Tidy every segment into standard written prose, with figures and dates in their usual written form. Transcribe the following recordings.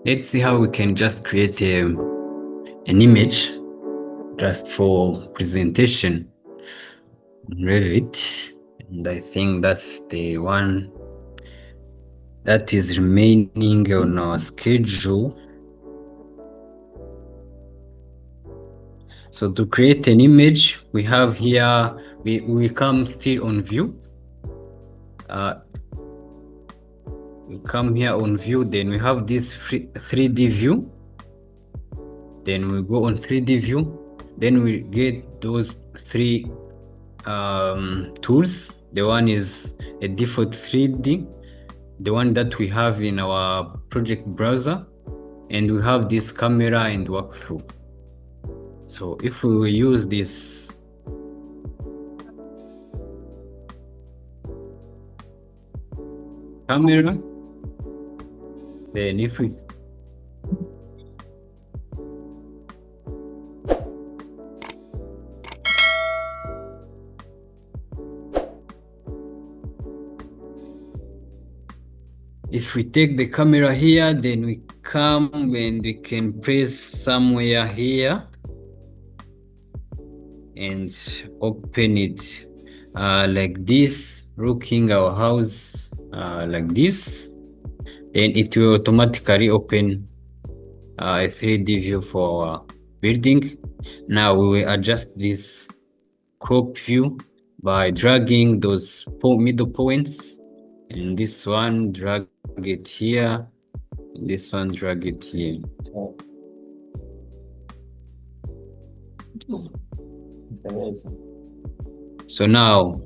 Let's see how we can just create an image just for presentation in Revit. And I think that's the one that is remaining on our schedule. So to create an image, we have here, we come still on view. We come here on view, then we have this 3D view. Then we go on 3D view. Then we get those three tools. The one is a default 3D, the one that we have in our project browser, and we have this camera and walkthrough. So if we use this camera, then if we take the camera here, then we come and we can press somewhere here and open it like this, looking our house like this. Then it will automatically open a 3D view for our building. Now we will adjust this crop view by dragging those middle points, and this one drag it here, and this one drag it here. So now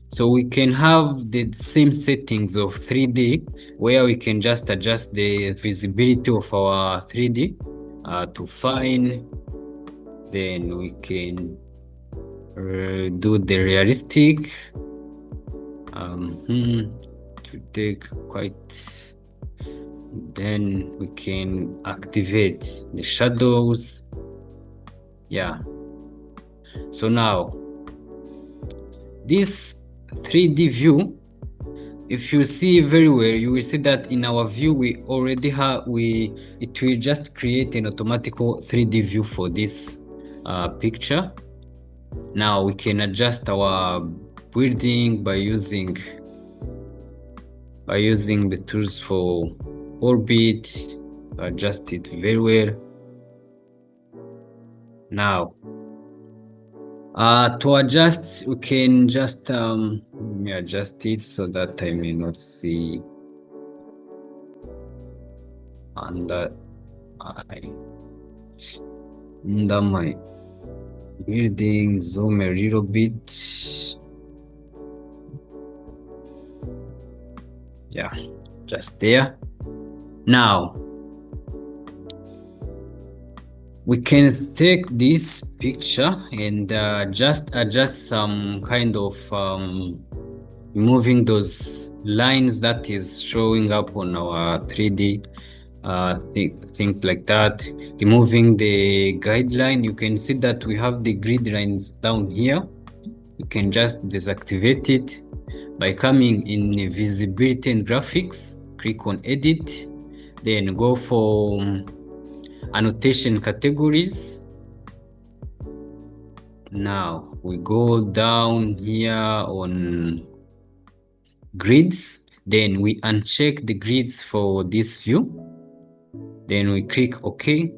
so we can have the same settings of 3D where we can just adjust the visibility of our 3D to fine. Then we can do the realistic to take quite. Then we can activate the shadows. Yeah. So now this 3D view, if you see very well, you will see that in our view we already have it will just create an automatic 3D view for this picture. Now we can adjust our building by using the tools for orbit, adjust it very well. Now to adjust, we can just let me adjust it so that I may not see under my building. Zoom a little bit. Yeah, just there. Now we can take this picture and just adjust some kind of removing those lines that is showing up on our 3D things like that, removing the guideline. You can see that we have the grid lines down here. You can just deactivate it by coming in visibility and graphics, click on edit, then go for annotation categories. Now we go down here on grids, then we uncheck the grids for this view, then we click OK.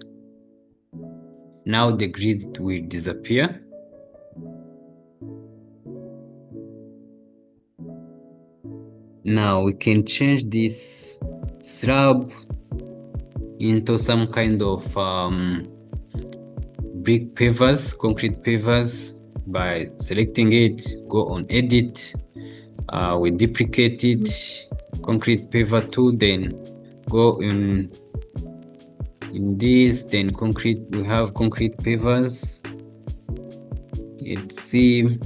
Now the grids will disappear. Now we can change this slab into some kind of brick pavers, concrete pavers, by selecting it, go on edit, we duplicate it, concrete paver 2, then go in this, then concrete, we have concrete pavers. Let's see,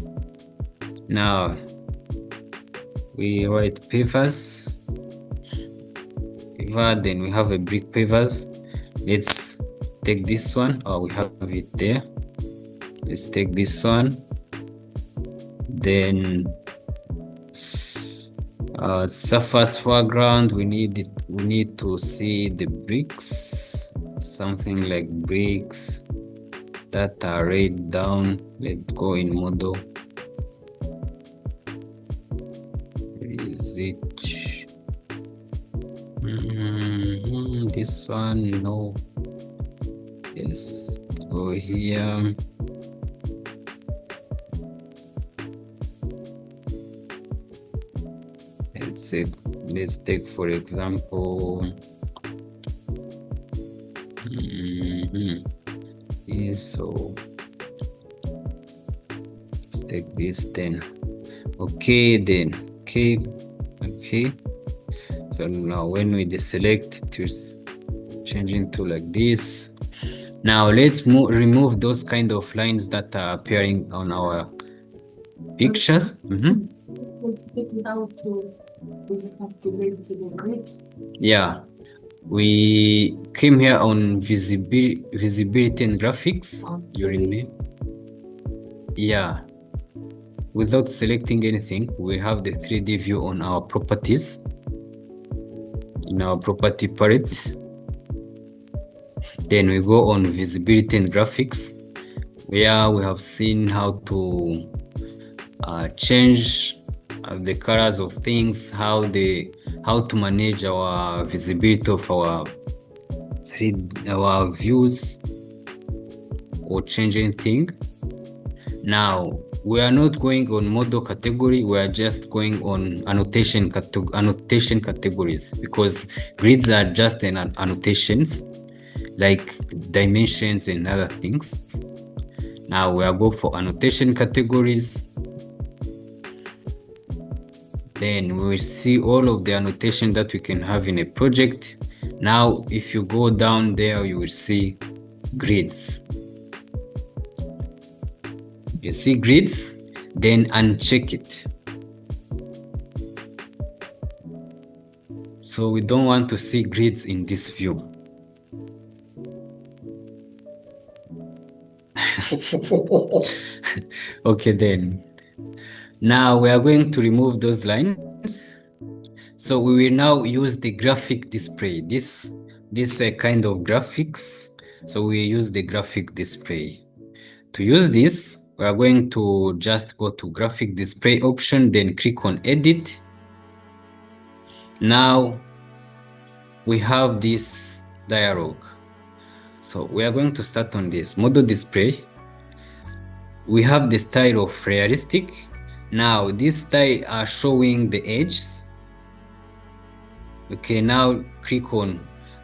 now we write pavers, then we have a brick pavers. Let's take this one. We have it there. Let's take this one, then Surface foreground, we need to see the bricks, something like bricks that are laid down. Let's go in model. Where is it? This one, no. Yes, go here. Let's take for example so let's take this then. Okay, so now when we deselect to change into like this. Now let's remove those kind of lines that are appearing on our pictures. Yeah, we came here on visibility and graphics. You remember? Yeah, without selecting anything, we have the 3D view on our properties in our property palette. Then we go on visibility and graphics, where we have seen how to change the colors of things, how to manage our visibility of our views or change anything. Now we are not going on model category, we are just going on annotation categories, because grids are just annotations like dimensions and other things. Now we are going for annotation categories. Then we will see all of the annotation that we can have in a project. Now, if you go down there, you will see grids. You see grids, then uncheck it. So we don't want to see grids in this view. Okay, then. Now we are going to remove those lines. So we will now use the graphic display. This kind of graphics. So we use the graphic display. To use this, we are going to just go to graphic display option, then click on edit. Now we have this dialog. So we are going to start on this model display. We have the style of realistic. Now this style are showing the edges. Okay, now click on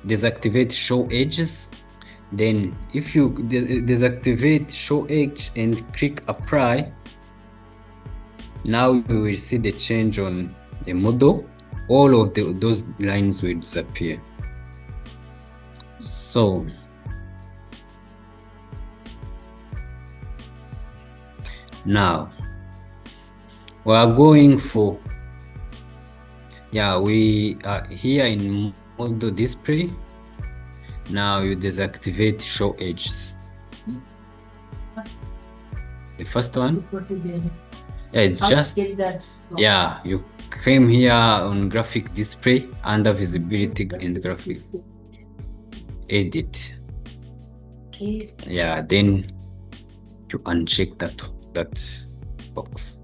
deactivate show edges. Then if you deactivate show edge and click apply, now you will see the change on the model. All of those lines will disappear. So now we are going for, we are here in model display. Now you deactivate show edges. The first one, it's just, you came here on graphic display under visibility and graphic edit. Then you uncheck that box.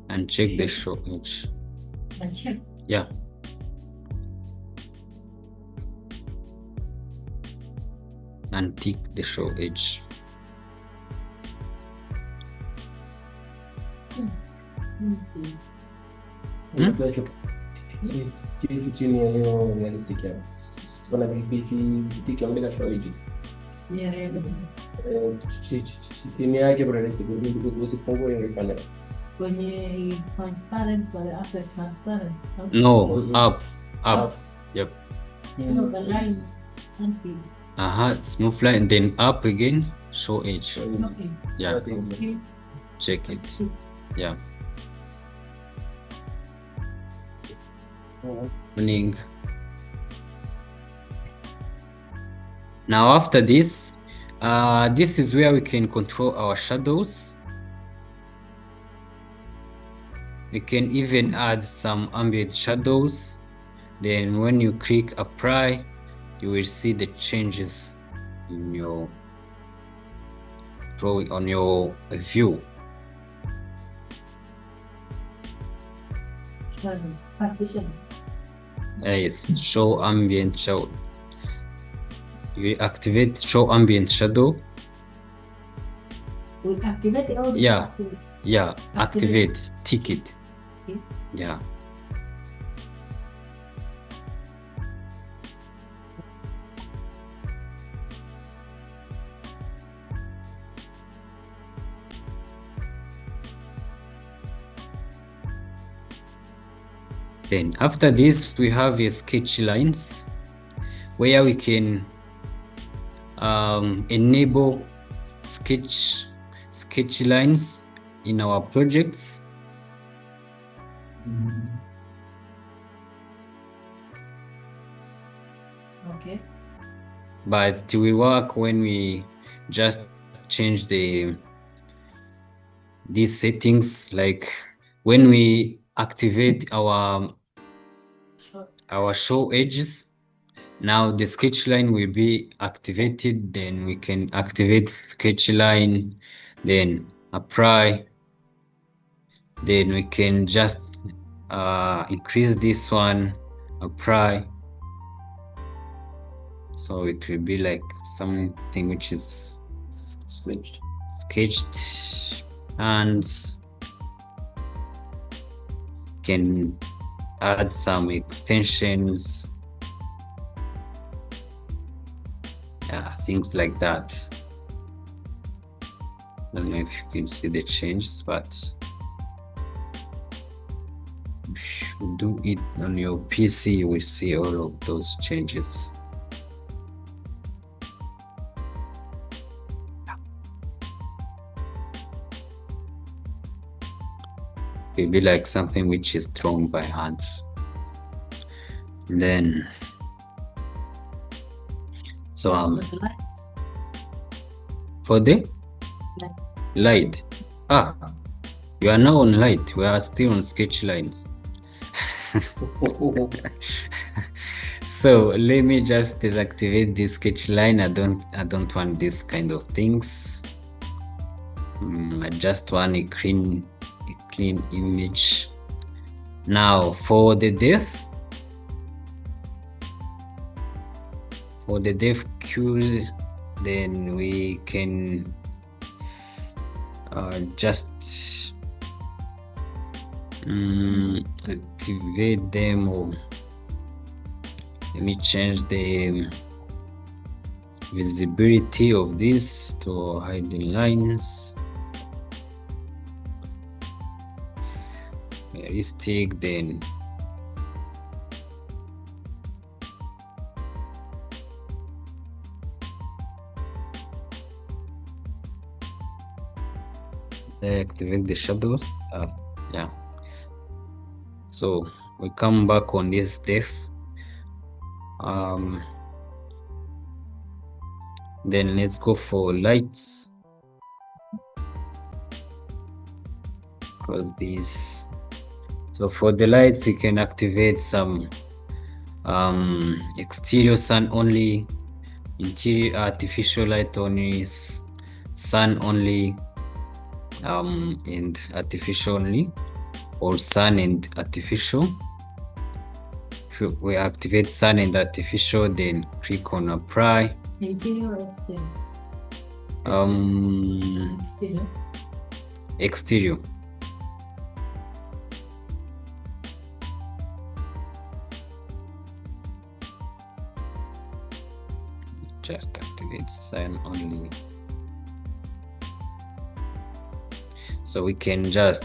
And check the show edge. Yeah. And tick the show edge. Chini yake realistic usifungue ile panel. Kwenye transparency or after transparency? No, up. Yep. So the line Smooth line, then up again, show edge. Yeah, Okay. check it. Yeah. Morning. Now after this, this is where we can control our shadows. We can even add some ambient shadows. Then when you click apply, you will see the changes in your drawing on your view. Partition. Yes, show ambient shadow. You activate show ambient shadow. We activate it or Yeah. activate? Yeah, activate ticket. Okay. Yeah. Then after this, we have a sketch lines where we can enable sketch lines in our projects. Okay. But it will work when we just change these settings, like when we activate our show edges. Now the sketch line will be activated, then we can activate sketch line, then apply, then we can just increase this one, apply. So it will be like something which is sketched, and can add some extensions. Yeah, things like that. I don't know if you can see the changes, but if you do it on your PC, you will see all of those changes. It will be like something which is drawn by hands. Then, so The lights. for the light, you are now on light. We are still on sketch lines. So let me just deactivate this sketch line. I don't want this kind of things. I just want a clean image. Now for the depth, queue, then we can just activate them, or let me change the visibility of this to hiding lines. Realistic, then activate the shadows. Yeah, so we come back on this depth. Then let's go for lights, close these. So for the lights, we can activate some exterior sun only, interior artificial light only, sun only, and artificial only, or sun and artificial. If we activate sun and artificial, then click on apply. Interior or exterior? Exterior. Exterior. Just activate sun only. So we can just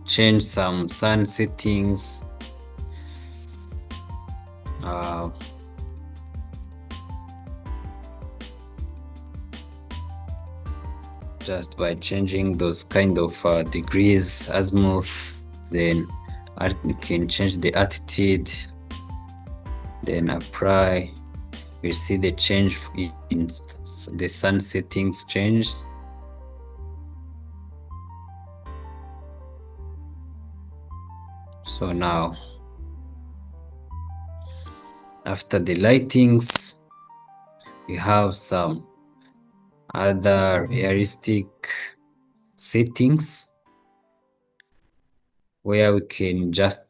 change some sun settings. just by changing those kind of degrees, azimuth. Then you can change the attitude, then apply. You see the change in the sun settings changes. So now, after the lightings, we have some other heuristic settings where we can just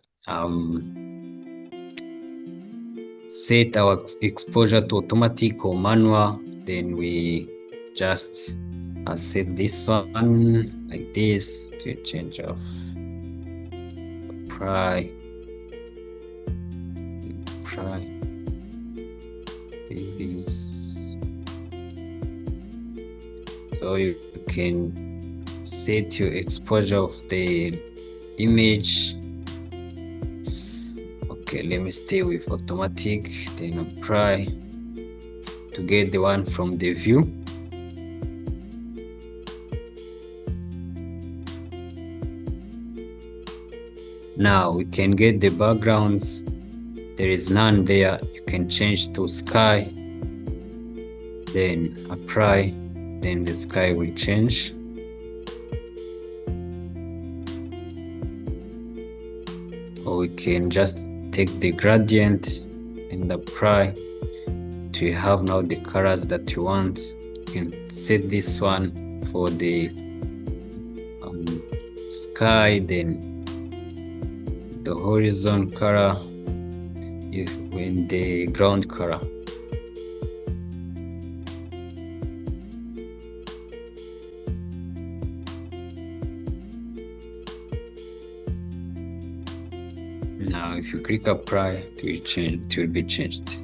set our exposure to automatic or manual. Then we just set this one like this to change off. Apply this. So you can set your exposure of the image. Okay, let me stay with automatic, then apply to get the one from the view. Now we can get the backgrounds. There is none there. You can change to sky, then apply, then the sky will change. Or we can just take the gradient and apply to have now the colors that you want. You can set this one for the sky, then the horizon color in the ground color. Now if you click apply, it will be changed.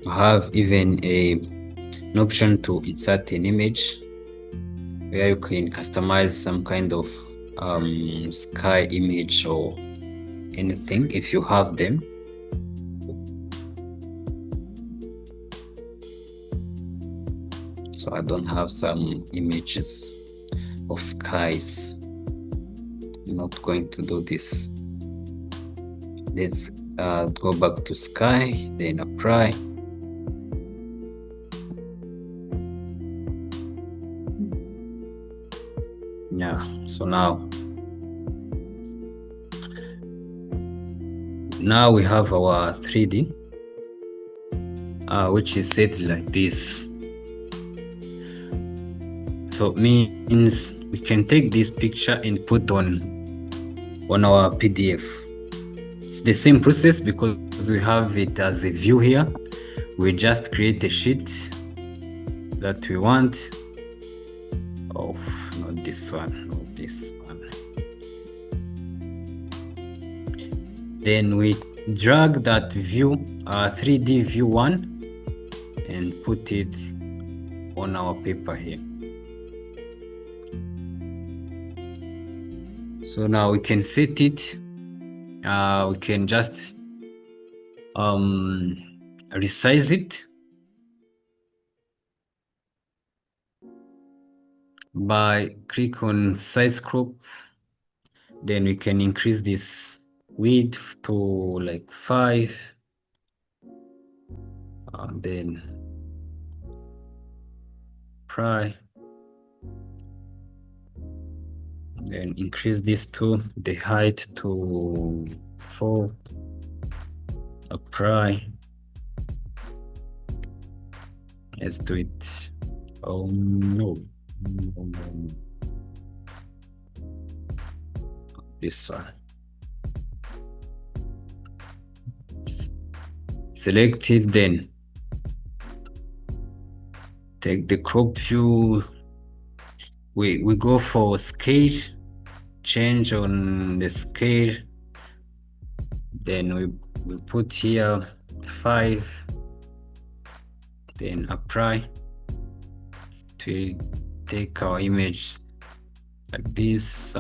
You have even an option to insert an image where you can customize some kind of sky image or anything if you have them. So I don't have some images of skies. I'm not going to do this. Let's go back to sky, then apply. Yeah, so now we have our 3D, which is set like this. So it means we can take this picture and put on our PDF. It's the same process because we have it as a view here. We just create a sheet that we want. Oh, not this one, not this one. Then we drag that view, 3D view 1, and put it on our paper here. So now we can set it. We can just resize it by click on size crop. Then we can increase this width to like 5. Then apply. Then increase this to the height to 4. Apply. Let's do it. Oh no. This one. Select it, then take the crop view. We go for scale, change on the scale. Then we put here 5. Then apply to take our image like this.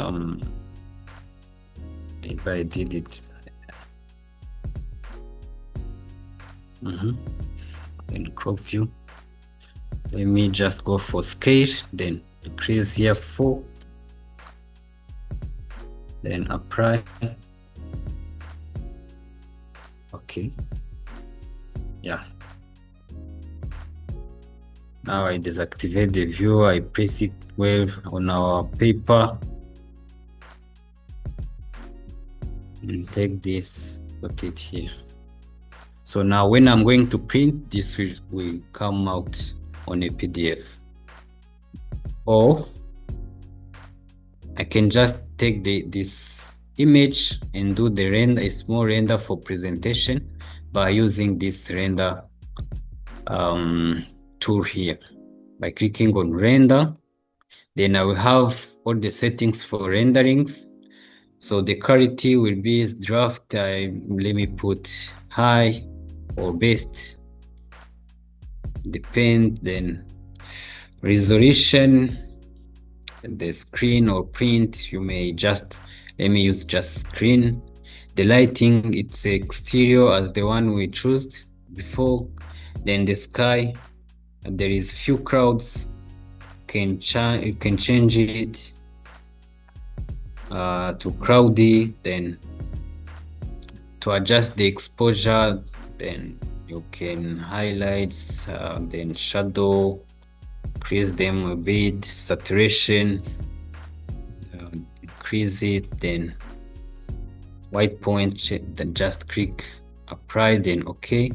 If I did it Then crop view. Let me just go for scale, then increase here 4, then apply. Okay, yeah. Now I deactivate the view, I press it well on our paper, and take this, put it here. So now when I'm going to print, this will come out on a PDF. Or I can just take this image and do the render, a small render for presentation by using this render tool here. By clicking on render, then I will have all the settings for renderings. So the quality will be draft. Let me put high or best, depend. Then resolution, the screen or print, you may just, let me use just screen. The lighting, it's exterior as the one we chose before. Then the sky, there is few clouds, you can change it to cloudy. Then to adjust the exposure, then you can highlight, then shadow, increase them a bit, saturation, increase it, then white point, then just click apply, then okay.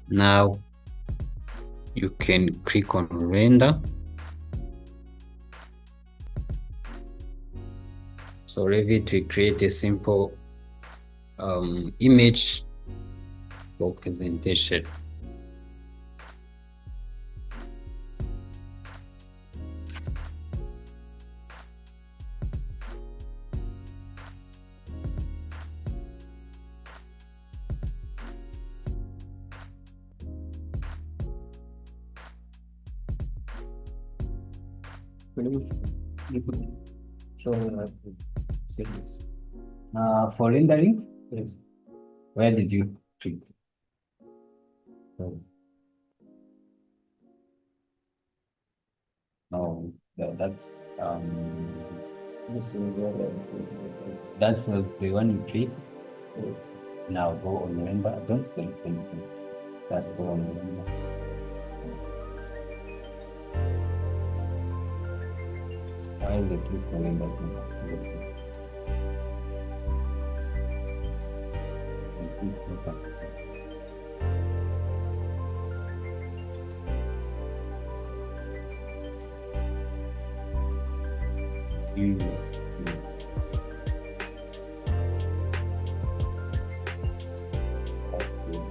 Now you can click on render. So Revit will create a simple image for presentation. Settings. For rendering, Yes. where did you click? No, that's This is where that's was the one you click. Yes. Now go on render. Don't select anything. Just go on render. While they click on render, it's okay. Yes. That's good.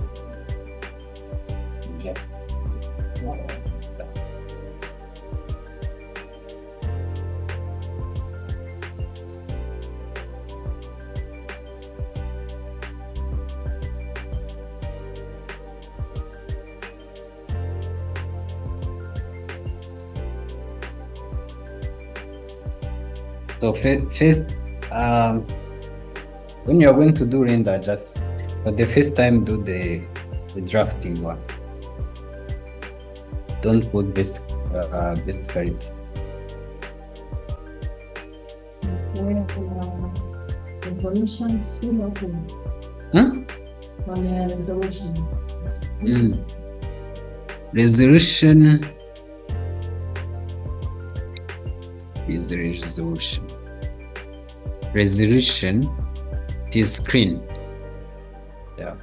Just so first, when you're going to do render, just for the first time, do the drafting one. Don't put best quality. Resolutions will open Hmm? on the resolution. Resolution is the resolution. Resolution is screen. Yeah.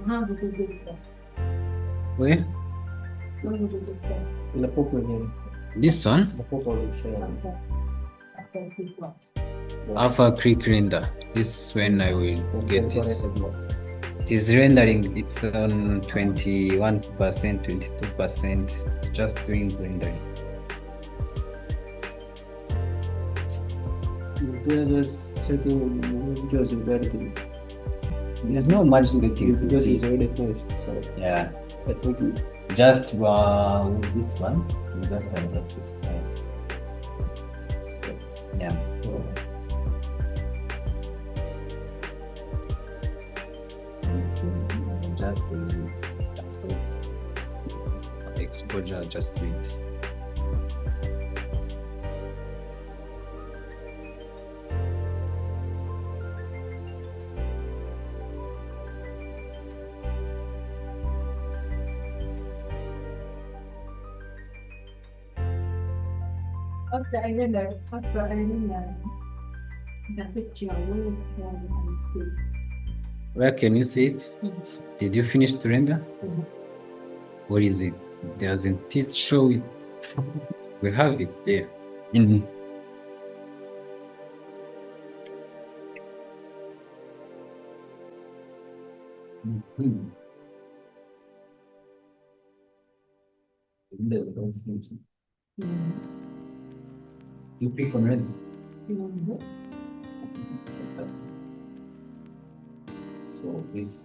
How do you do that? Where? How do you do that? La poco again. This one? La poco will share. Okay. After click what? Alpha click render. This is when I will get this. It is rendering. It's on 21%, 22%. It's just doing rendering. The setting just variety. There's no much settings because with it's it. already finished. So Yeah, I think we just with this one, you just adjust this size. Yeah. Just this exposure adjustment. After I render the picture, where can I see it? Where can you see it? Did you finish to render? Where is it? Doesn't it show it? We have it there. In you click on render. So this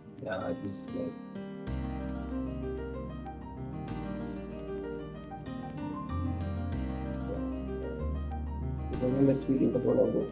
let's speak in the world.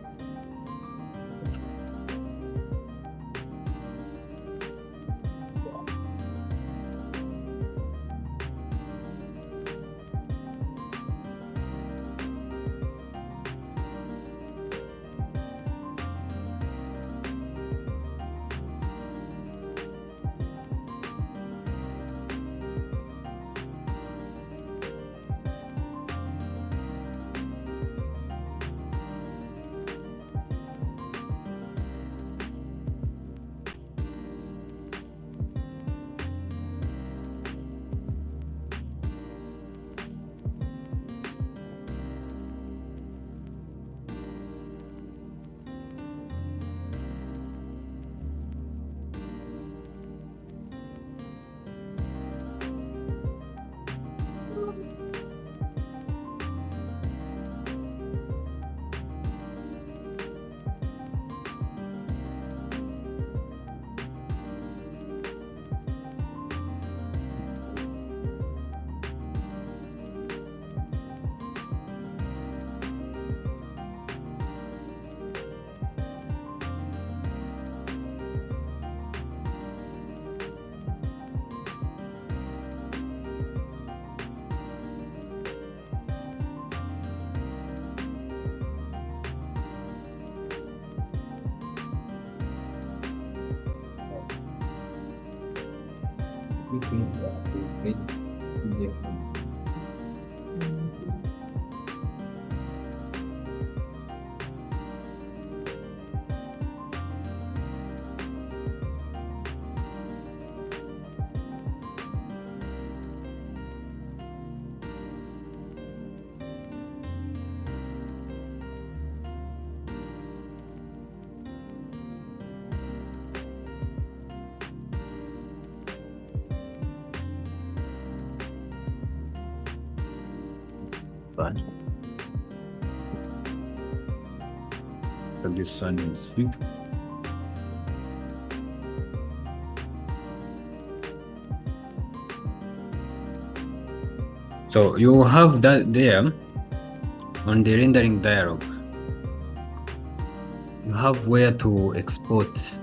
But so this one is flip. So you have that there on the rendering dialog. You have where to export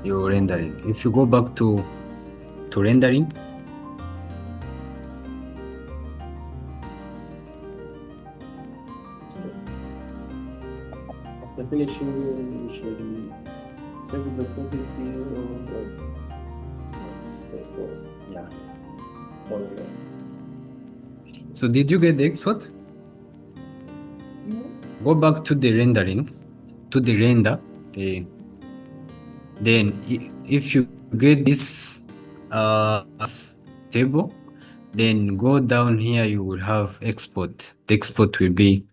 your rendering. If you go back to rendering, After finishing, you should save the quantity of export. yeah. Oh, yeah. So did you get the export? Go back to the rendering, to the render. Then if you get this table, then go down here, you will have export. The export will be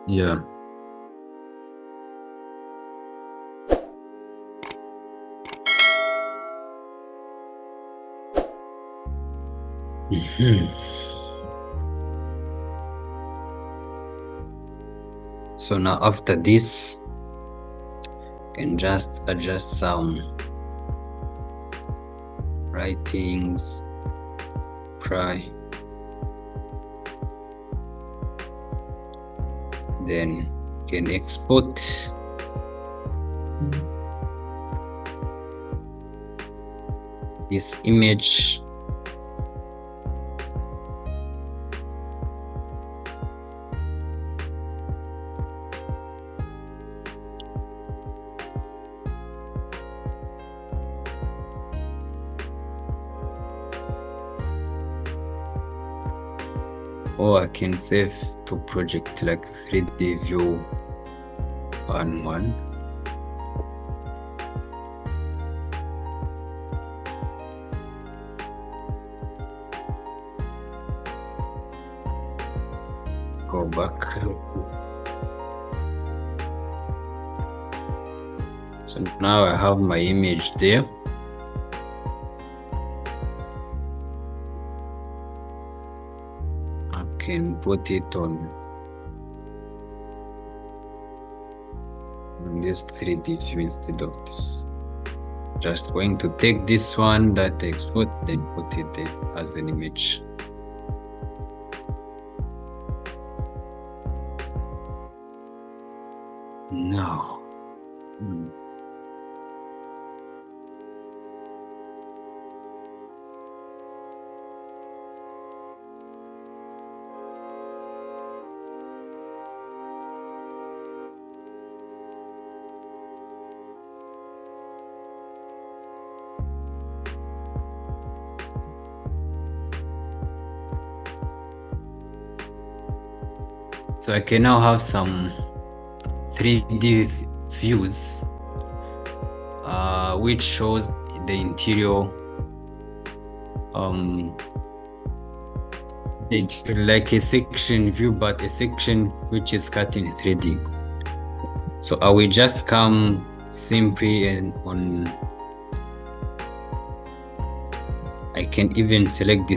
yeah. So now after this, can just adjust some writings, try, then can export this image. Or I can save to project like 3D view 1.1. Go back. So now I have my image there. I can put it on this 3D view instead of this. Just going to take this one that I export, then put it there as an image. Now, so I can now have some 3D views which shows the interior it's like a section view, but a section which is cut in 3D. So I will just come simply and on, I can even select the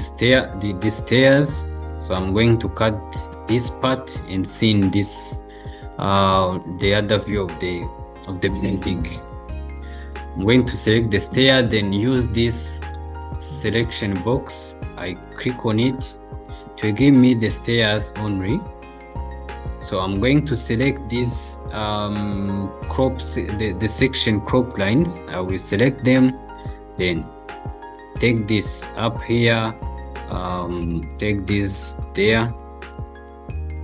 stairs. So I'm going to cut this part and see in this the other view of the painting. I'm going to select the stair, then use this selection box. I click on it to give me the stairs only. So I'm going to select these crops, the section crop lines. I will select them, then take this up here, take this there,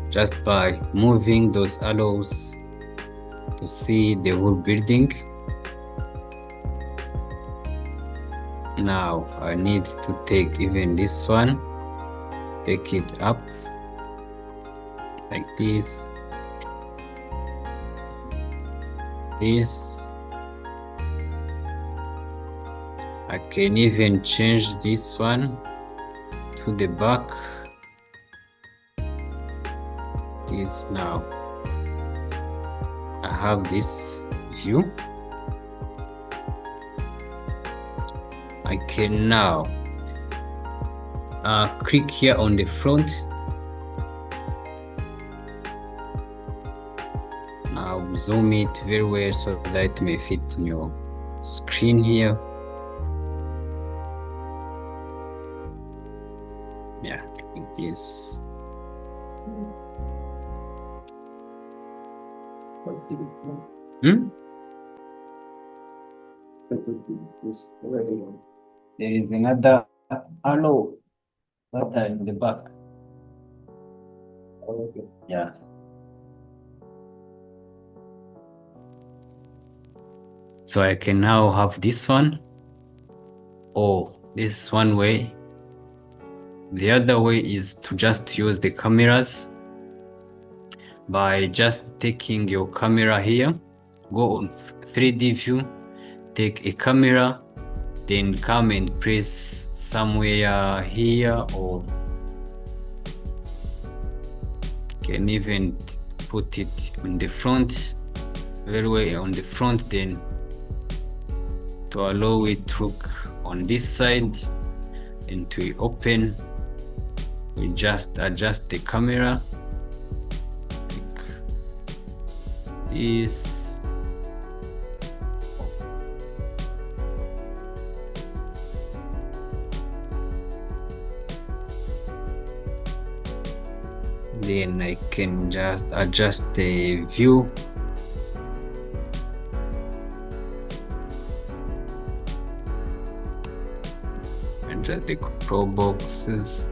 just by moving those arrows to see the whole building. Now I need to take even this one, take it up like this. I can even change this one to the back. This now I have this view. I can now click here on the front. Now zoom it very well so that it may fit in your screen here. Yeah, it is. There is another arrow in the back. Okay. Yeah. So I can now have this one. Oh, this is one way. The other way is to just use the cameras by just taking your camera here, go on 3D view, take a camera, then come and press somewhere here, or can even put it on the front, very well on the front, then to allow it to look on this side and to open, we just adjust the camera like this, Then I can just adjust the view. Adjust the control boxes.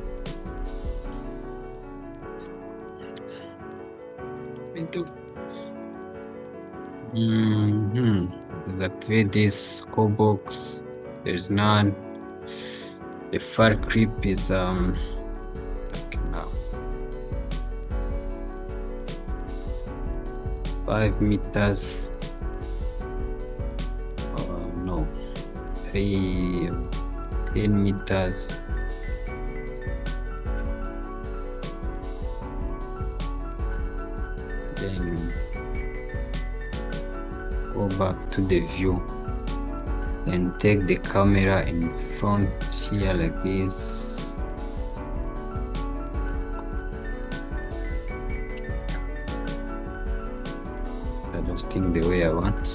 Deactivate this score box. There's none. The far creep is okay now. 5 meters. No, 10 meters. Then go back to the view. Then take the camera in front here like this. Adjusting the way I want.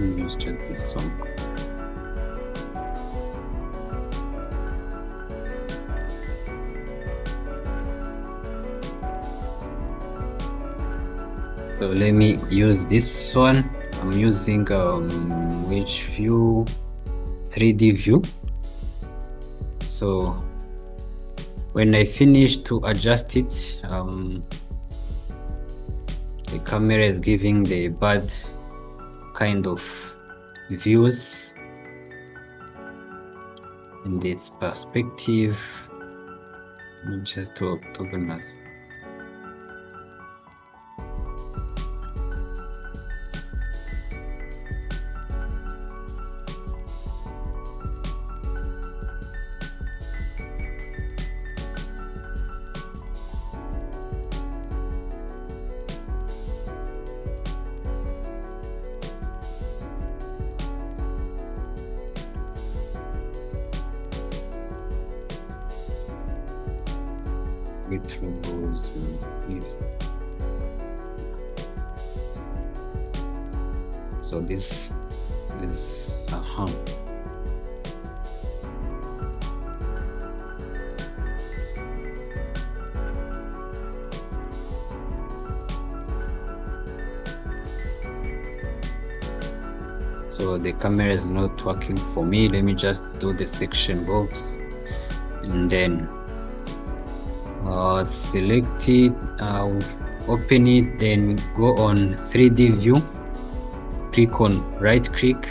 Use just this one. So let me use this one. I'm using which view? 3D view. So when I finish to adjust it, the camera is giving the bad kind of views in its perspective. Just to orthogonal. So this is so the camera is not working for me. Let me just do the section box and then select it, open it, then go on 3D view, click on right click,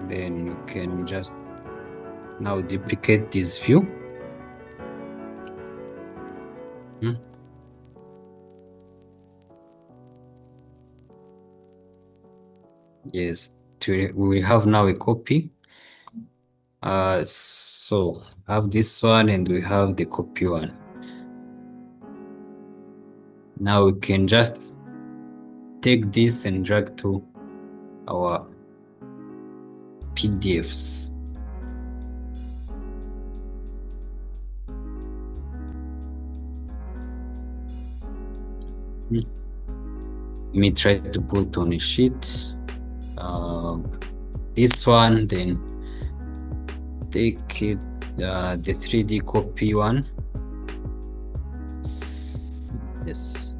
then you can just now duplicate this view. Yes, we have now a copy. So I have this one and we have the copy one. Now we can just take this and drag to our PDFs. Let me try to put on a sheet. This one, then take it, the 3D copy one. Yes.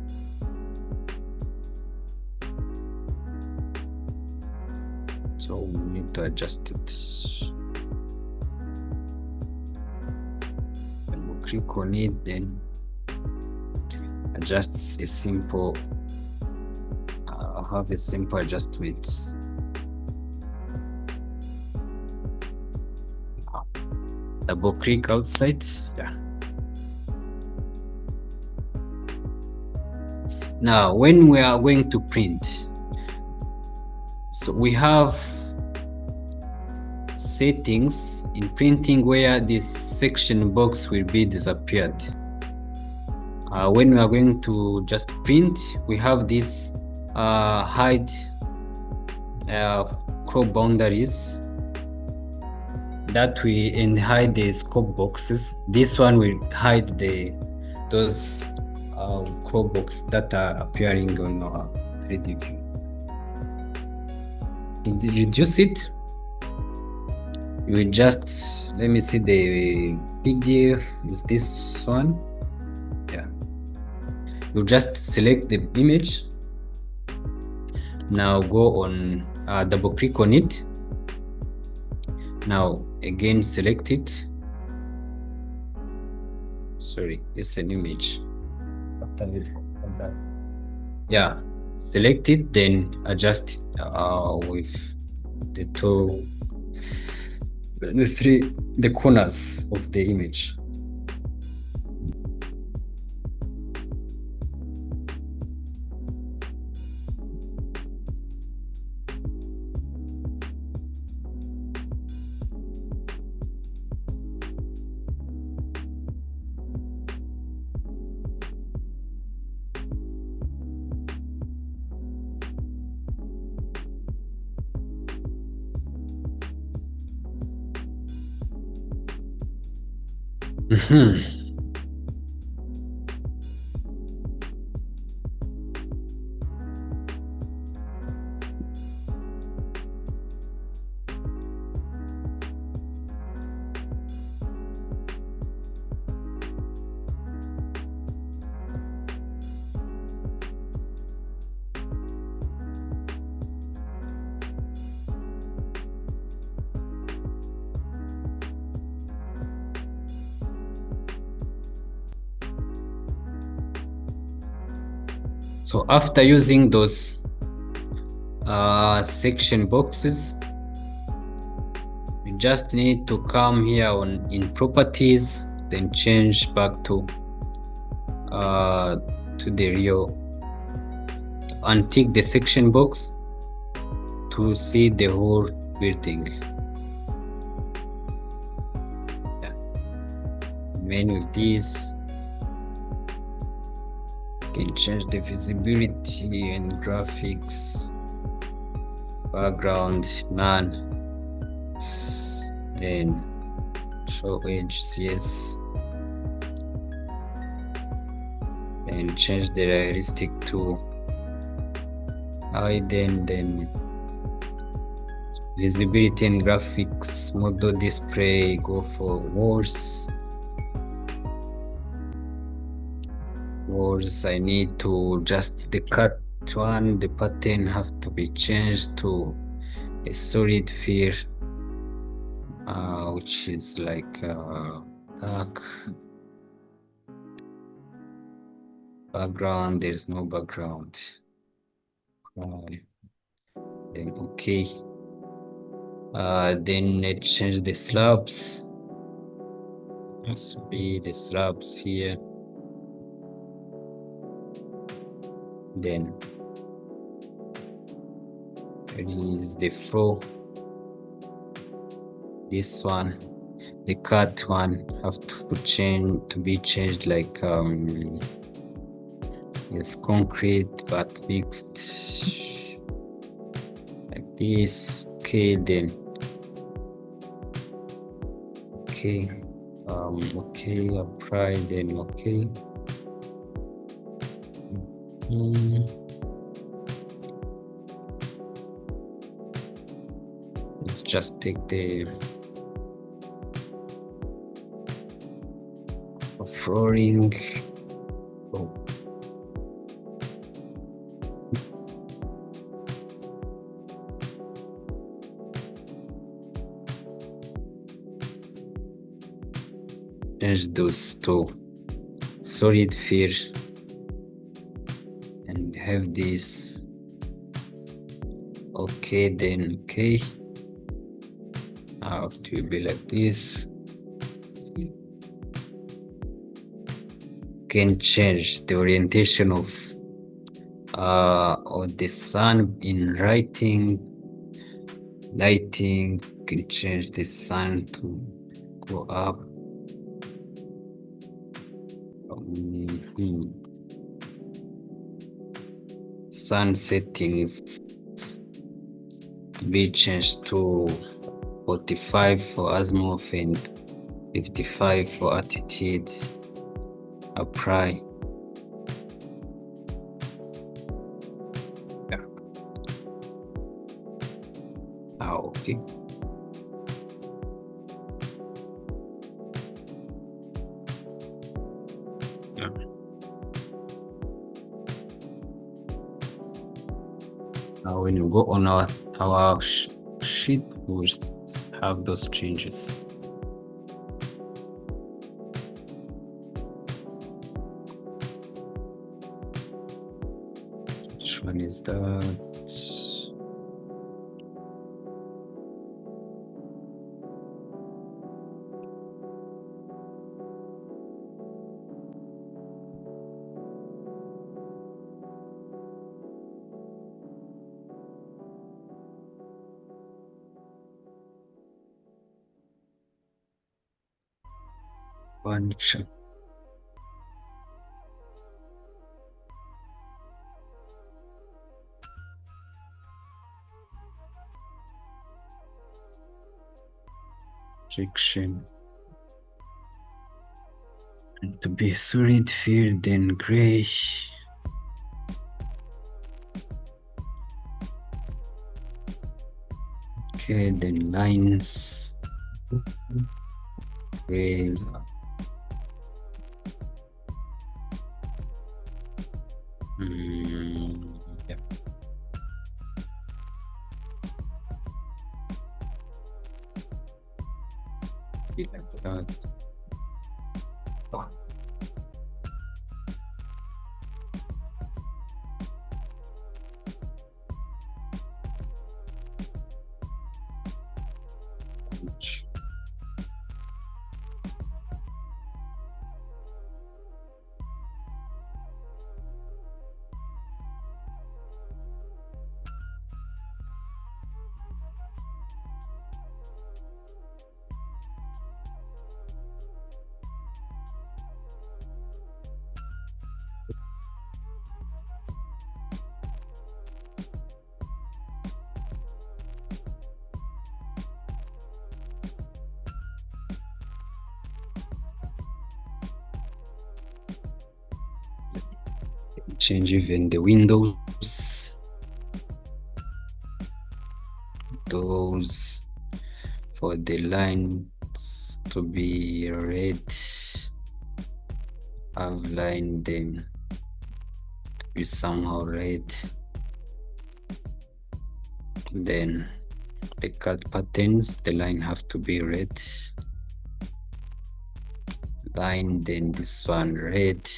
So we need to adjust it. And we'll click on it, then adjust a simple. Have a simple adjustments. Double click outside. Yeah. Now, when we are going to print, so we have settings in printing where this section box will be disappeared. When we are going to just print, we have this hide crop boundaries that we and hide the scope boxes. This one will hide those crop boxes that are appearing on our 3D view. Reduce it. You will just, let me see, the PDF is this one. Yeah, you just select the image. Now go on, double click on it. Now again select it. Sorry, this is an image. Yeah, select it, then adjust it with the the corners of the image. So after using those section boxes, you just need to come here in properties, then change back to the real, untick the section box to see the whole building. Yeah. Then with this, can change the visibility and graphics, background none, then show edges, yes, and change the realistic to hide, then visibility and graphics, model display, go for walls. I need to just the cut one, the pattern have to be changed to a solid fill, which is like dark background. There's no background. Then okay. Then let's change the slabs. Let's be the slabs here. Then it is the floor. This one, the cut one, have to be changed like it's concrete but mixed like this. Okay, then okay, okay, apply, then okay. Let's just take the flooring. Oh. Change those to solid fill and have this. Okay, then okay. Now it will be like this. Can change the orientation of the sun in lighting. Can change the sun to go up. Sun settings to be changed to 45 for azimuth and 55 for attitude. Apply. Yeah. Okay. Yeah. Now when you go on our sheet, we will have those changes. Which one is that? Furniture. Section. And to be solid fill, then gray. Okay, then lines. Gray. Yeah. Like that. Change even the windows. Those for the lines to be red. I've lined them to be somehow red. Then the cut patterns, the line have to be red. Line, then this one red.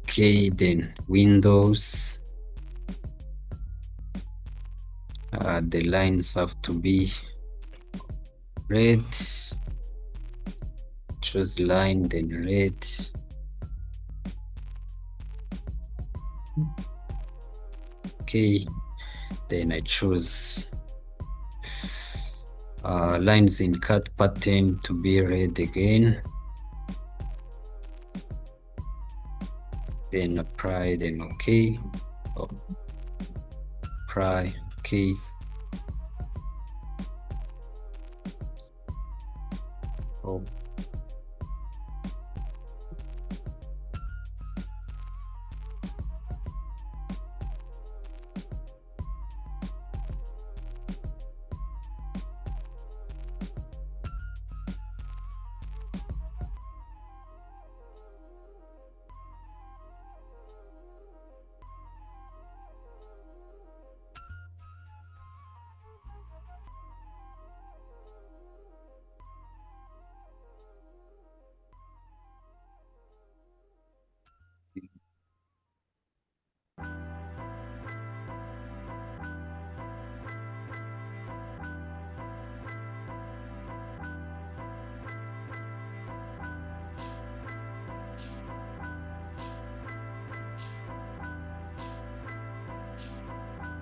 Okay, then windows. The lines have to be red. Choose line, then red. Okay, then I choose lines in cut pattern to be red again. Then apply, then okay. Oh. Apply, okay. Oh.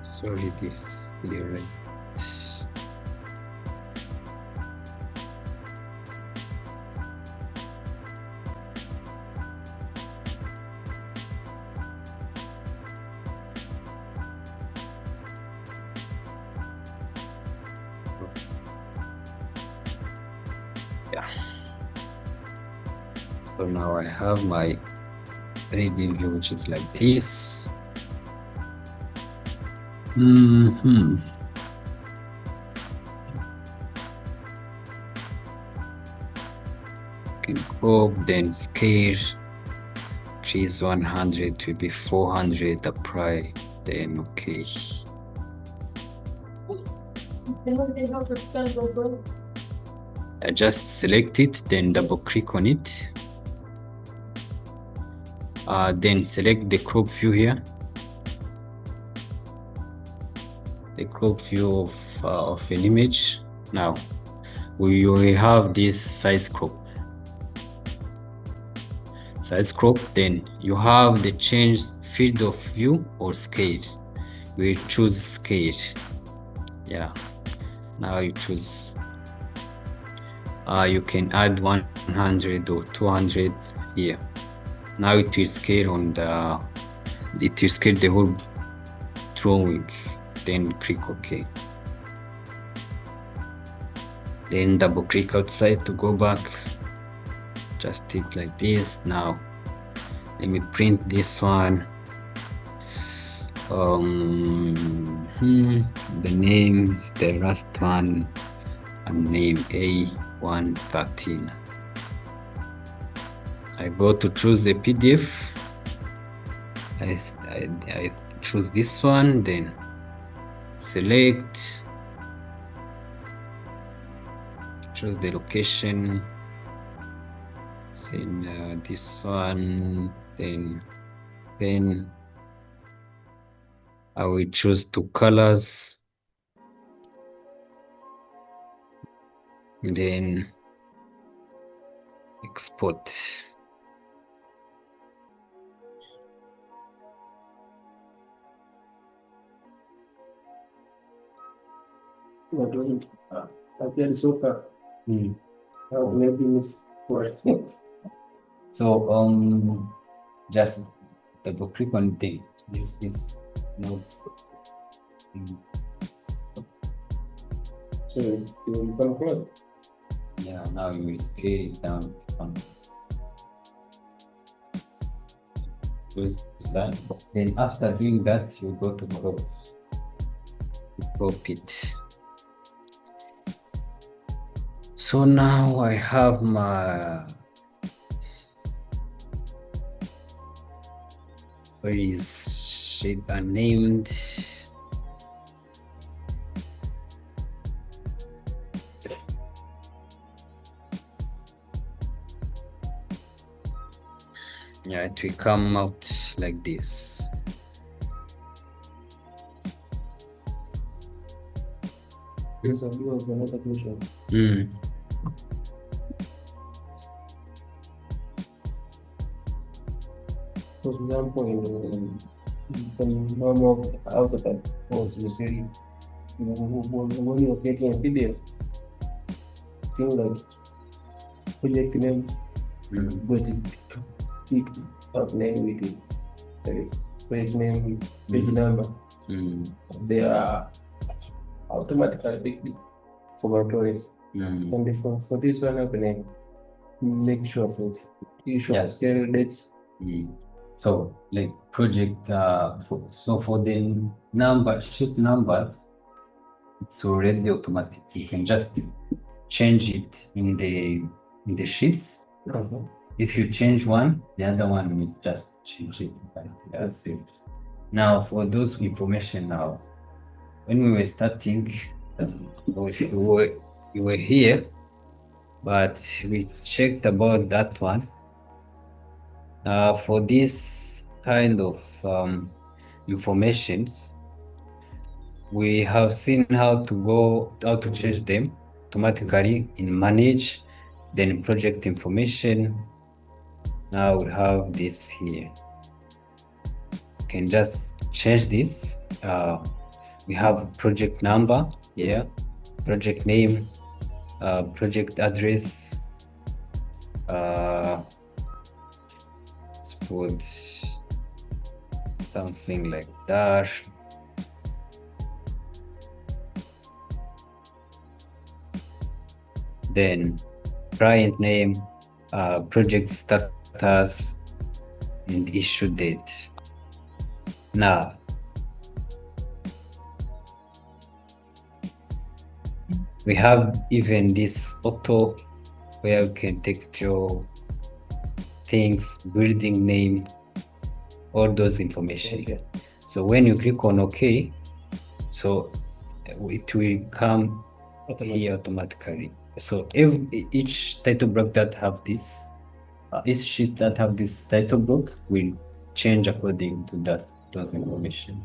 Sorry if you're right. Yeah. So now I have my 3D view, which is like this. Can crop, then scale. Increase 100 to be 400. Apply. Then okay. I just select it, then double click on it. Then select the crop view here. The crop view of an image. Now we will have this size crop. Then you have the change field of view or scale. We choose scale. Yeah. Now you choose. You can add 100 or 200 here. Now it will scale on the. It will scale the whole drawing. Then click OK. Then double click outside to go back. Just hit like this. Now let me print this one. The name is the last one, and name A113. I go to choose the PDF. I choose this one, then select, choose the location. In this one, then I will choose 2 colors, then export. What wasn't appeared so far? How maybe miss for So just double click on the use this notes. So you will control. Yeah, now you will scale it down. That. Then after doing that, you go to crop it. So now I have my where is shade unnamed. Yeah, it will come out like this. Here's a view of another question. For example, in some normal AutoCAD was usually when you're getting a PDF, things like project name, but pick of name with it. That is project name, page number. They are automatically picked for tutorials. And for this one, I'm gonna make sure of it. You should scale dates. So like project so for the sheet numbers, it's already automatic. You can just change it in the sheets. If you change one, the other one will just change it. That's it. Now for those information, now when we were starting, we were here, but we checked about that one. For this kind of informations, we have seen how to change them automatically in manage, then project information. Now we have this here. You can just change this. We have project number here, project name, project address. Let's put something like that. Then client name, project status, and issue date. Now, we have even this auto where you can text your things, building name, all those information. Okay. So when you click on OK, so it will come here automatically. So each title block that have this, each sheet that have this title block will change according to those information.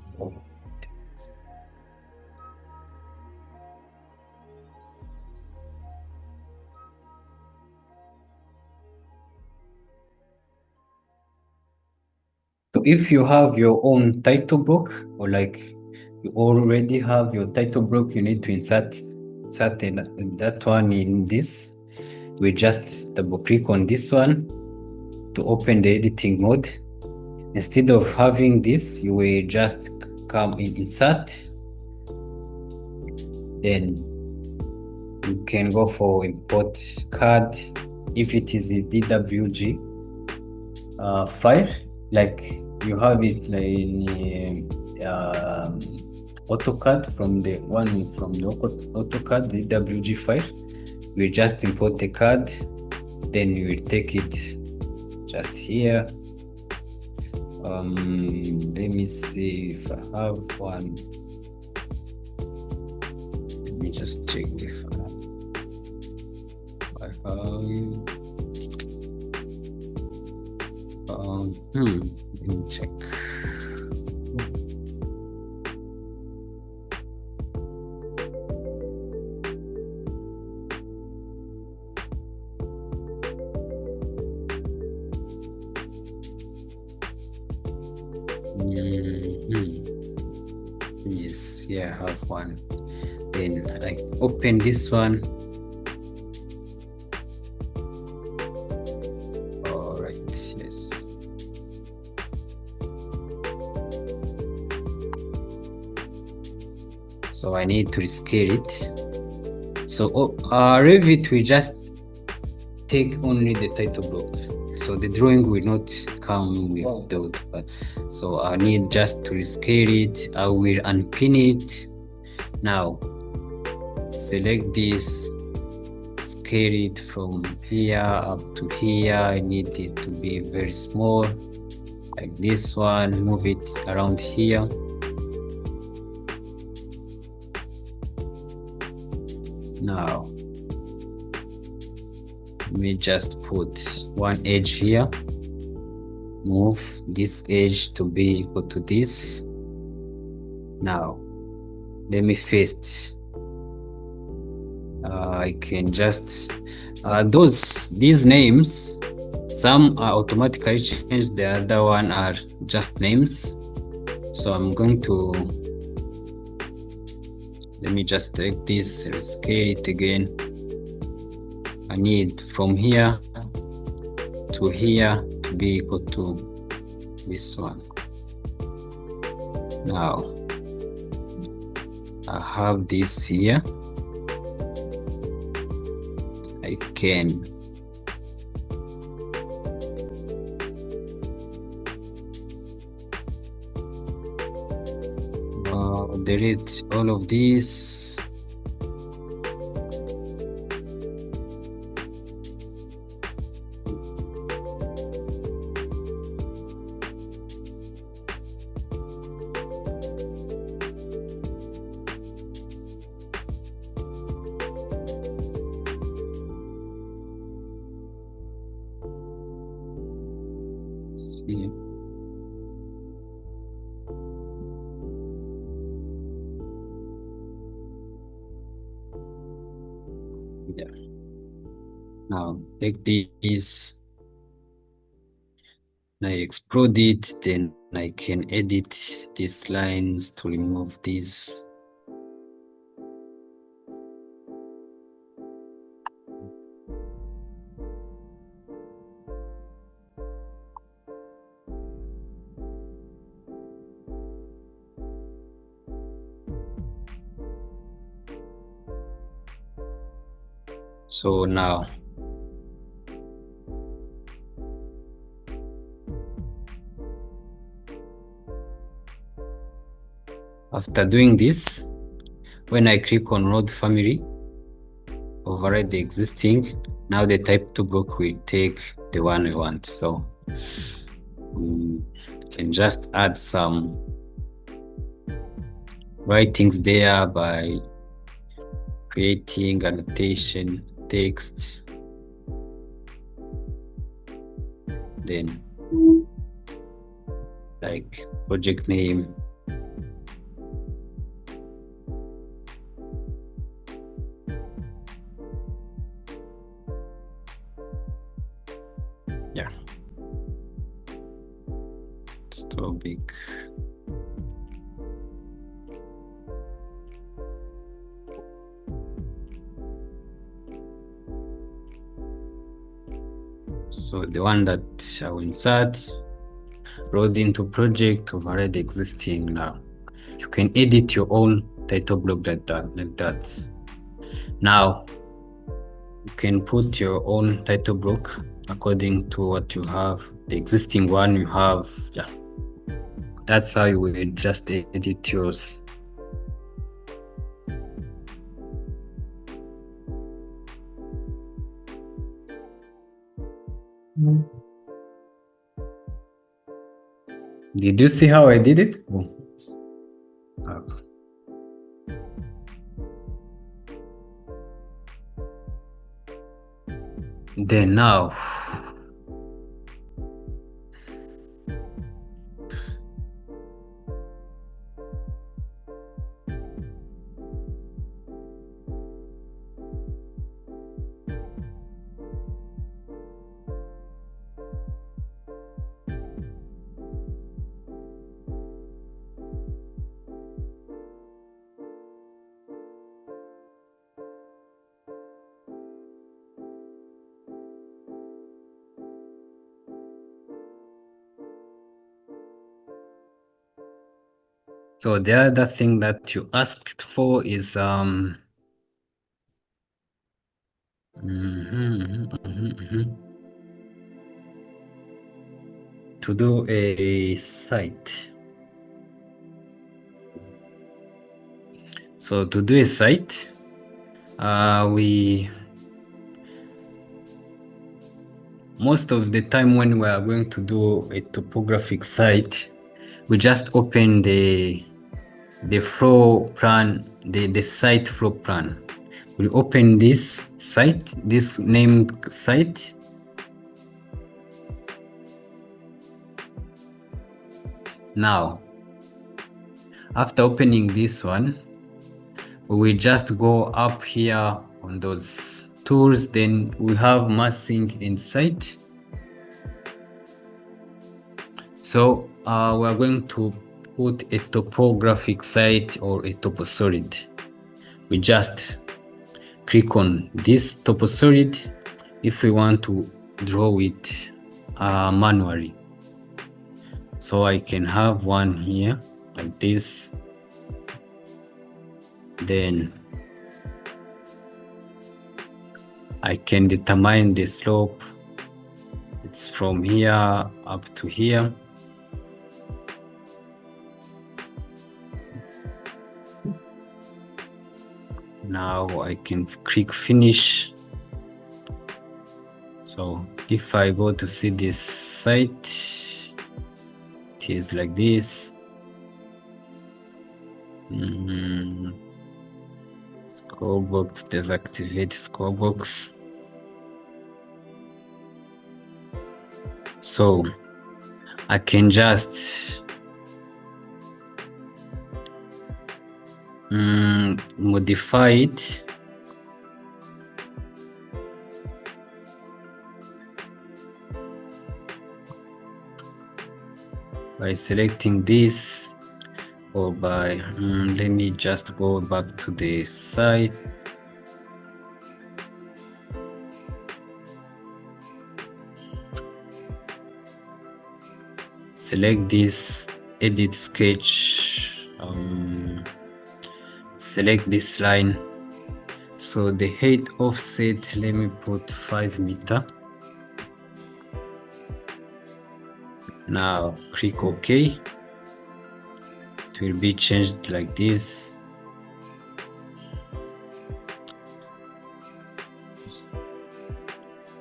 So if you have your own title block, or like you already have your title block, you need to insert that one in this. We just double click on this one to open the editing mode. Instead of having this, you will just come in insert, then you can go for import card. If it is a DWG file, like you have it like in AutoCAD, from the AutoCAD DWG file, we just import the card, then you will take it just here. Let me see if I have one. Let me just check if I have. Let me check. Yes, yeah, I have one. Then I open this one. All right, yes. So I need to rescale it. So Revit, we just take only the title block. So the drawing will not come with the AutoCAD. So I need just to rescale it. I will unpin it. Now select this, scale it from here up to here. I need it to be very small, like this one. Move it around here. Now let me just put one edge here, move this edge to be equal to this. Now let me paste. I can just these names, some are automatically changed, the other one are just names. So I'm going to, let me just take this, rescale it again. I need from here to here to be equal to this one. Now I have this here. I can delete all of these. See. Yeah. Now take this, I explode it, then I can edit these lines to remove these. So now After doing this, when I click on road family, override the existing, now the type 2 block will take the one we want. So we can just add some writings there by creating annotation text, then like project name, yeah, it's too big. So the one that I will insert, load into project, override existing. Now you can edit your own title block like that. Now you can put your own title block according to what you have, the existing one you have. Yeah, that's how you will just edit yours. Did you see how I did it? Oh. Then now, so the other thing that you asked for is to do a site. So to do a site, most of the time when we are going to do a topographic site, we just open the floor plan, the site floor plan. We open this site, this named site. Now, after opening this one, we will just go up here on those tools, then we have massing and site. So we are going to put a topographic site or a toposolid. We just click on this toposolid if we want to draw it manually. So I can have one here like this. Then I can determine the slope. It's from here up to here. Now I can click finish. So if I go to see this site, it is like this. Scroll box, deactivate scroll box. So I can just modify it. By selecting this, or by let me just go back to the site. Select this edit sketch, select this line. So the height offset, let me put 5 meters. Now click OK. It it will be changed like this.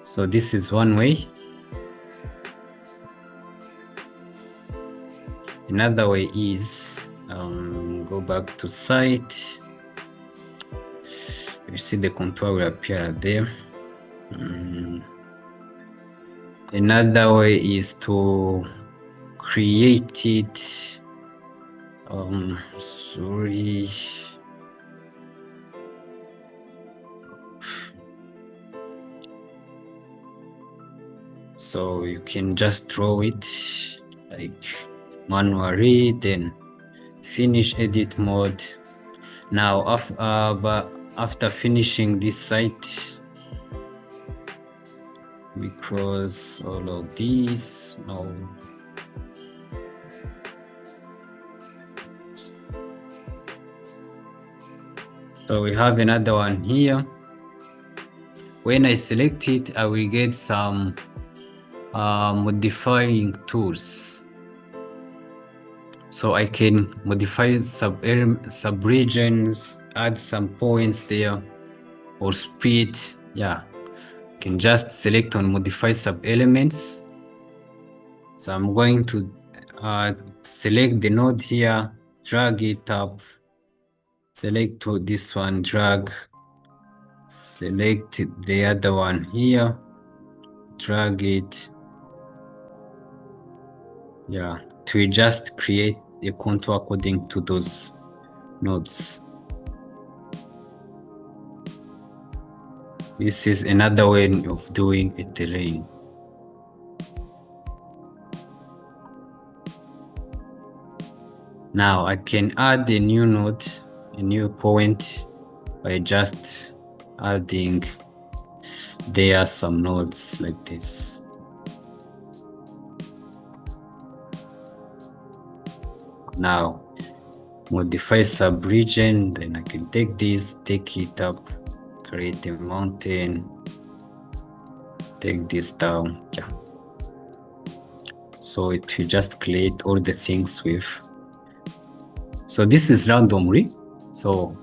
So this is one way. Another way is go back to site. You see the contour will appear there. Another way is to create it. Sorry. So you can just draw it like manually, then finish edit mode. Now after finishing this site, we cross all of these. Now so we have another one here. When I select it, I will get some modifying tools. So I can modify sub-regions, add some points there, or speed. Yeah, I can just select on modify sub-elements. So I'm going to select the node here, drag it up, select this one, drag, select the other one here, drag it. Yeah, to just create a contour according to those nodes. This is another way of doing a terrain. Now I can add a new node, a new point, by just adding there some nodes like this. Now modify sub-region, then I can take this, take it up, create a mountain, take this down. Yeah. So it will just create all the things with. So this is randomly. So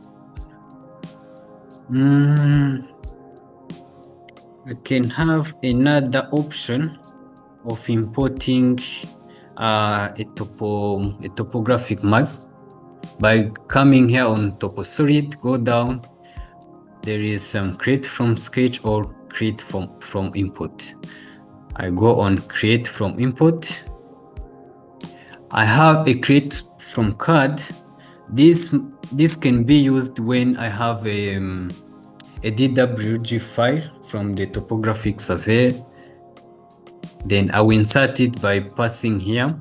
I can have another option of importing a topographic map by coming here on TopoSolid, go down. There is some create from sketch or create from input. I go on create from input. I have a create from CAD. This can be used when I have a DWG file from the topographic survey. Then I will insert it by passing here.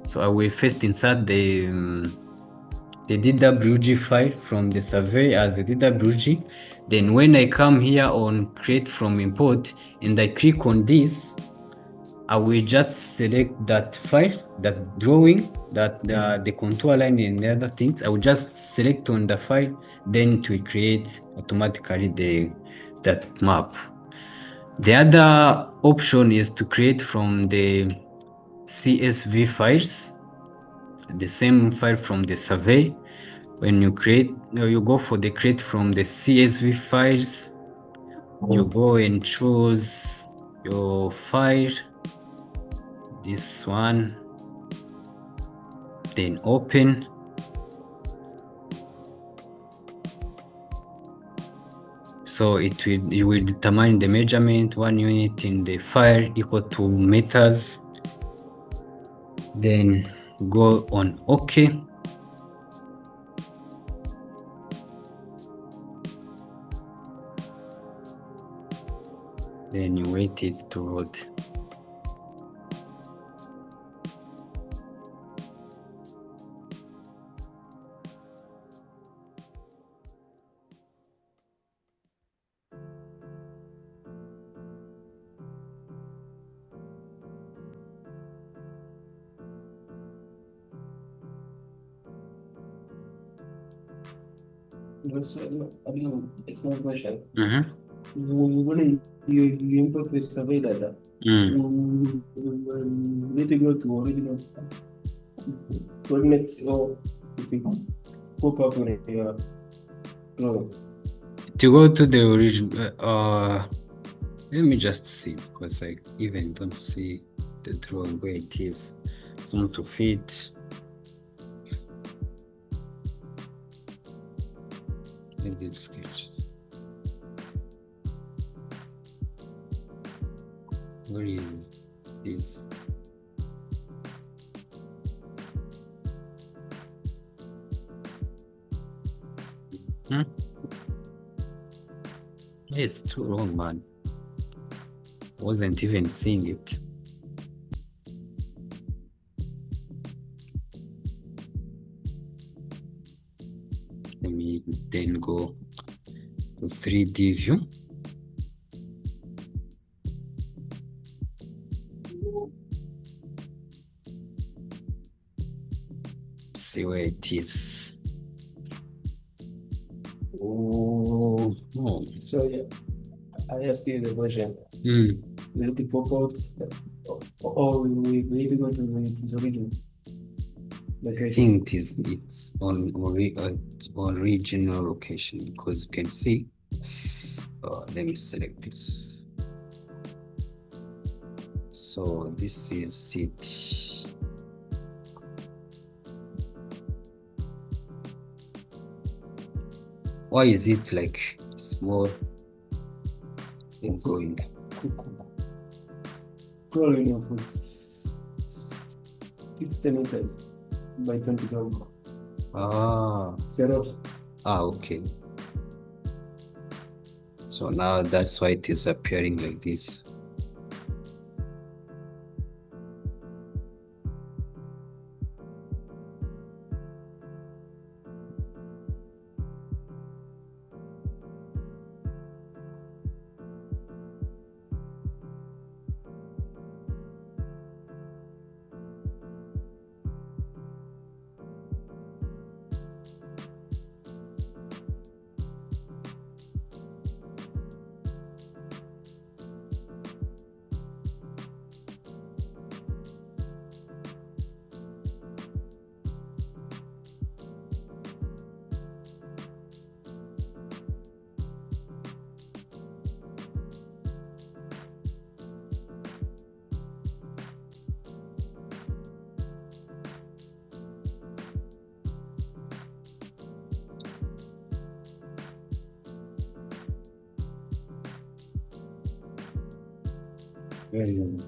So I will first insert the DWG file from the survey as a DWG. Then when I come here on create from import and I click on this, I will just select that file, that drawing, that the contour line and the other things. I will just select on the file, then it will create automatically that map. The other option is to create from the CSV files, the same file from the survey. When you create, you go for the create from the CSV files, you go and choose your file, this one, then open. So you will determine the measurement, 1 unit in the file equal to meters. Then go on OK. Then you wait it to load. It's my question. Mm-hmm. When you input the survey data, you need to go to original. coordinates or it will pop up in your drawing. To go to the original, let me just see, because I even don't see the drawing where it is. Zoom to fit. Edit sketches. Where is this? It's too long, man. Wasn't even seeing it. Let me then go to 3D view. See where it is. Oh, So yeah, I ask you the question. Will it pop out or we need to go to its original I location? think it's on original location, because you can see. Let me select this. So this is it. Why is it like small? It's going. Crawling for 60 meters by 20 kilometers. Xerox. Okay. So now that's why it is appearing like this. Very good.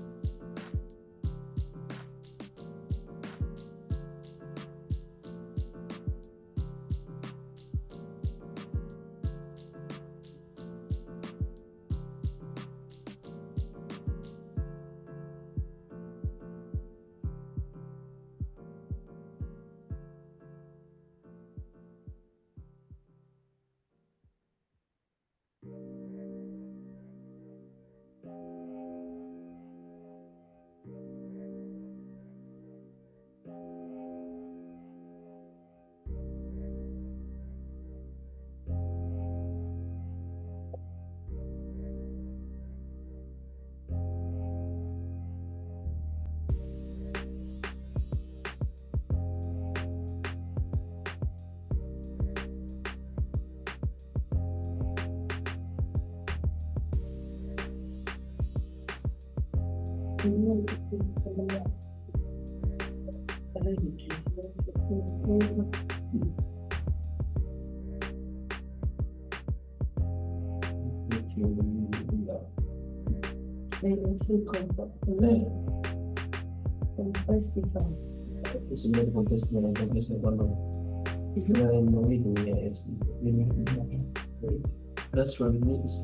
That's what it means.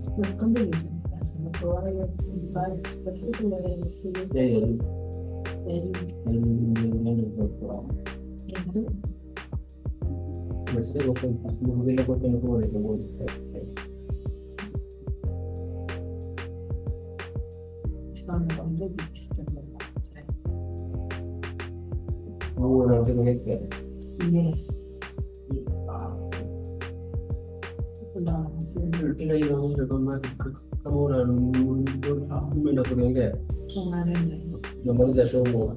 Yes. Kama unaenda kuongea namaliza show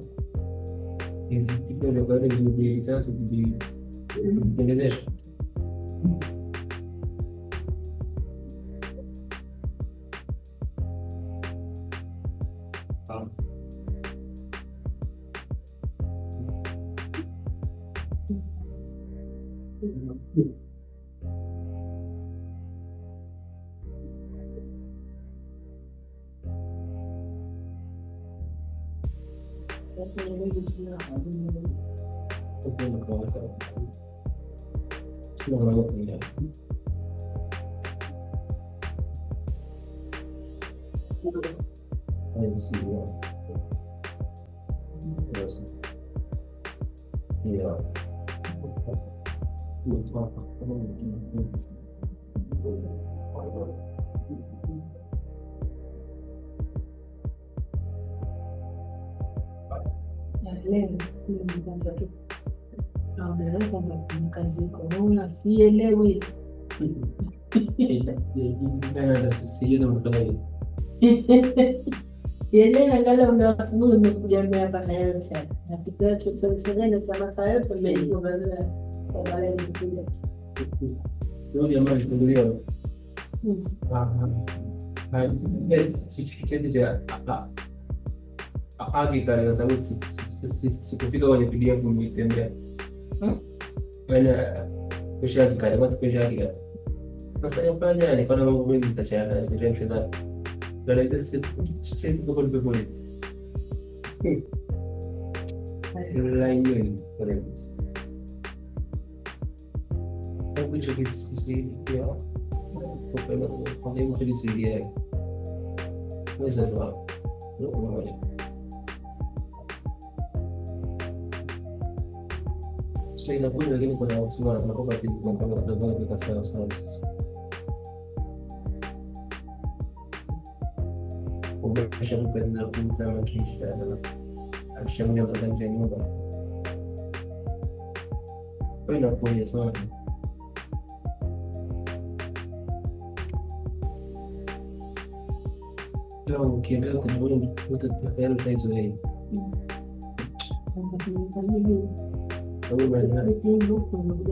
hivi kitendo kwa hizo mbili tatu kujitengenezesha. Sielewi. Yeye angalau ndo asubuhi umekuja hapa sayansi. Na kitu cha sayansi kama sayansi ndio baada kwa wale kuja. Ndio jamaa alifunguliwa. Kitendo cha hakika kwa sababu sikufika kwenye PDF nitembea. Kesho kale watu kesho kale. Kafanya nikaona mambo mengi nikachana nitachana. Ndio ndio sisi tuko kwa line kwa Revit. Hapo hicho kisi pia kwa hiyo tulisaidia. Sasa sawa. Sasa inakuwa lakini kuna watu wanakopa kitu kwa sababu kwa sababu sasa. Umesha kupenda kuta maisha na akishamia kwa nje nyumba. Kwa hiyo inakuwa sana. Leo ukiendelea kujiona utapata tatizo hili.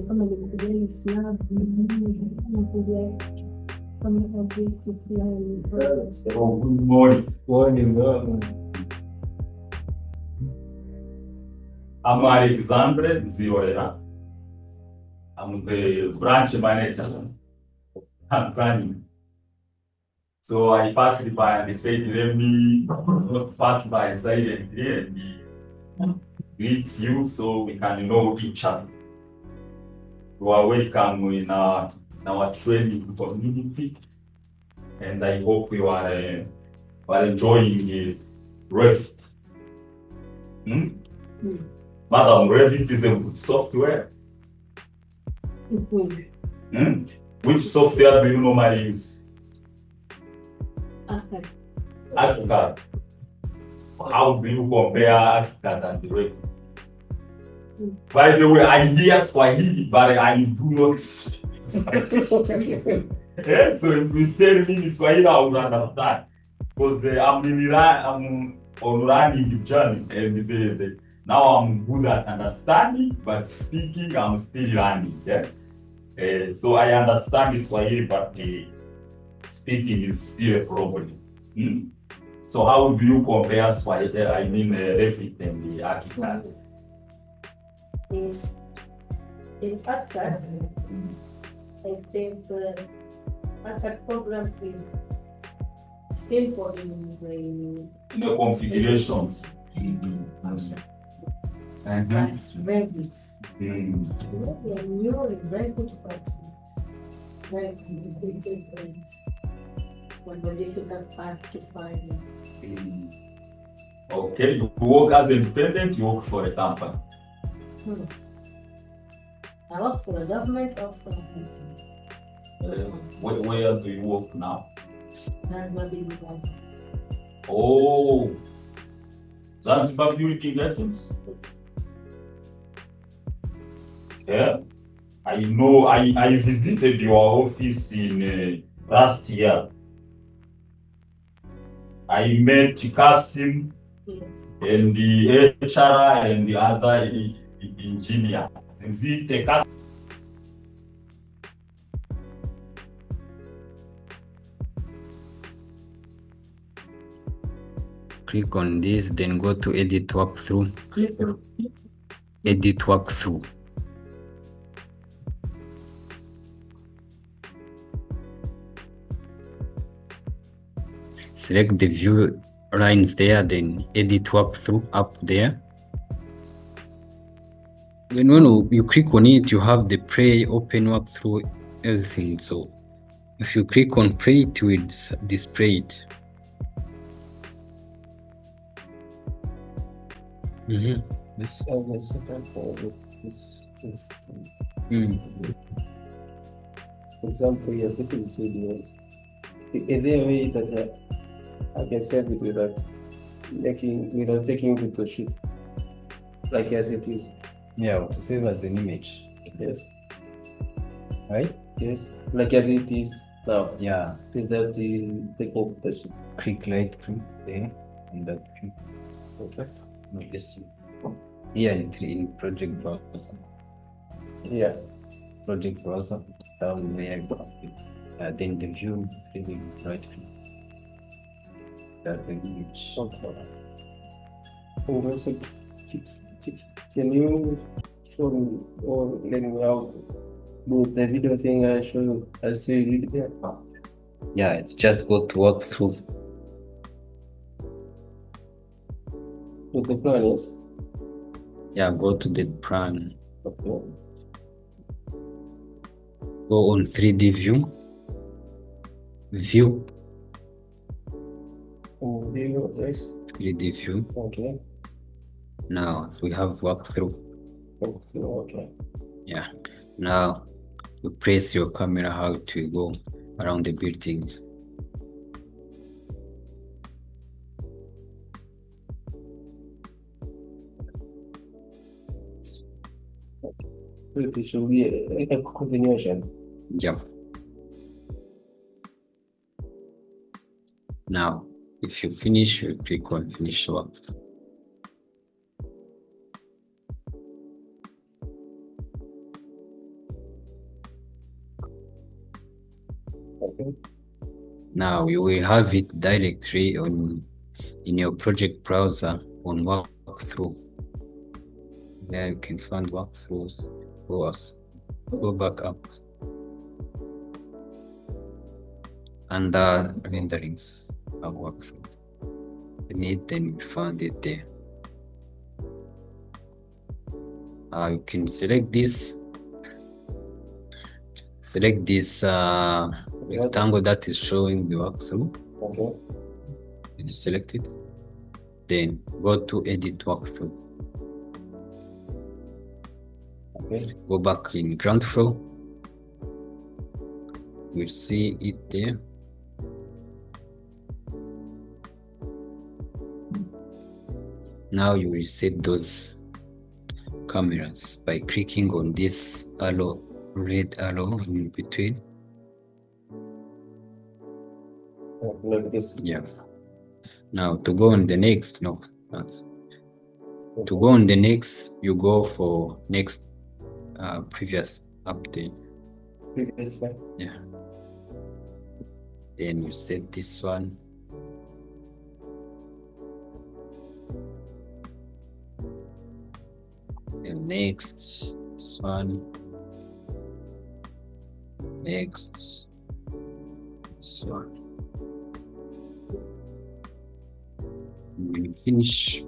Kama nikuja slab nakuja kama object fulani. Good morning. I'm Alexandre Nziorera. I'm the branch manager Tanzania. So I passed by and they said, let me pass by silently and greet you so we can know each other. You are welcome in our training community, and I hope you are enjoying Revit. Madam, Revit is a good software. Which software do you normally use? ArchiCAD. How do you compare ArchiCAD and Revit? By the way, I hear Swahili, but I do not speak. Yeah, so if you tell me in Swahili, I will understand. Because I'm on learning journey every day. Now I'm good at understanding, but speaking, I'm still learning. Yeah. So I understand Swahili, but speaking is still a problem. So how do you compare Swahili? I mean, Revit and the ArchiCAD? In ArchiCAD, I think ArchiCAD program is simple in the configurations. That's Revit. You're very good at it. Very different. When the difficult part to find. Okay, you work as independent, you work for a company. I work for the government also. Where do you work now? Zanzibar Building Agents. Oh, Zanzibar Building Agents? Yeah, I know. I visited your office in last year. I met Kasim Yes. and the HR and the other engineer. Click on this, then go to edit walkthrough. Edit walkthrough. Select the view lines there, then edit walkthrough up there. Then when you click on it, you have the play, open, walkthrough, everything. So if you click on play, it will display it. This for this. For example, here, this is the CDS. Is there a way that I can save it without taking it to sheet? Like as it is. Yeah, to save as an image. Yes. Right? Yes. Like as it is now. Yeah. Without taking it to the sheet. Click there and that click. Okay. This here in project browser. Yeah. Project browser down there. Then the view, right click. That the image. Okay. And also, can you show me or let me how do the video thing I show you? I see you there. Yeah, it's just go to walkthrough. With the plan, yes. Yeah, go to the plan. Okay. Go on 3D view. View. View of this. 3D view. Okay. Now we have walkthrough. Okay. Yeah. Now you press your camera how to go around the building. So it should be a continuation. Yeah. Now, if you finish, you click on finish walkthrough. Okay. Now you will have it directly in your project browser on walkthrough. There you can find walkthroughs. Go back up. And renderings of walkthrough. Then you find it there. You can select this. Select this rectangle that is showing the walkthrough. Okay. You select it. Then go to edit walkthrough. Okay. Go back in ground floor. We'll see it there. Now you will set those cameras by clicking on this arrow, red arrow in between. Like this. Yeah. Now to go on the next, to go on the next, you go for next previous update. Previous one. Yeah. Then you set this one. And next, this one. Next, this one. When you finish,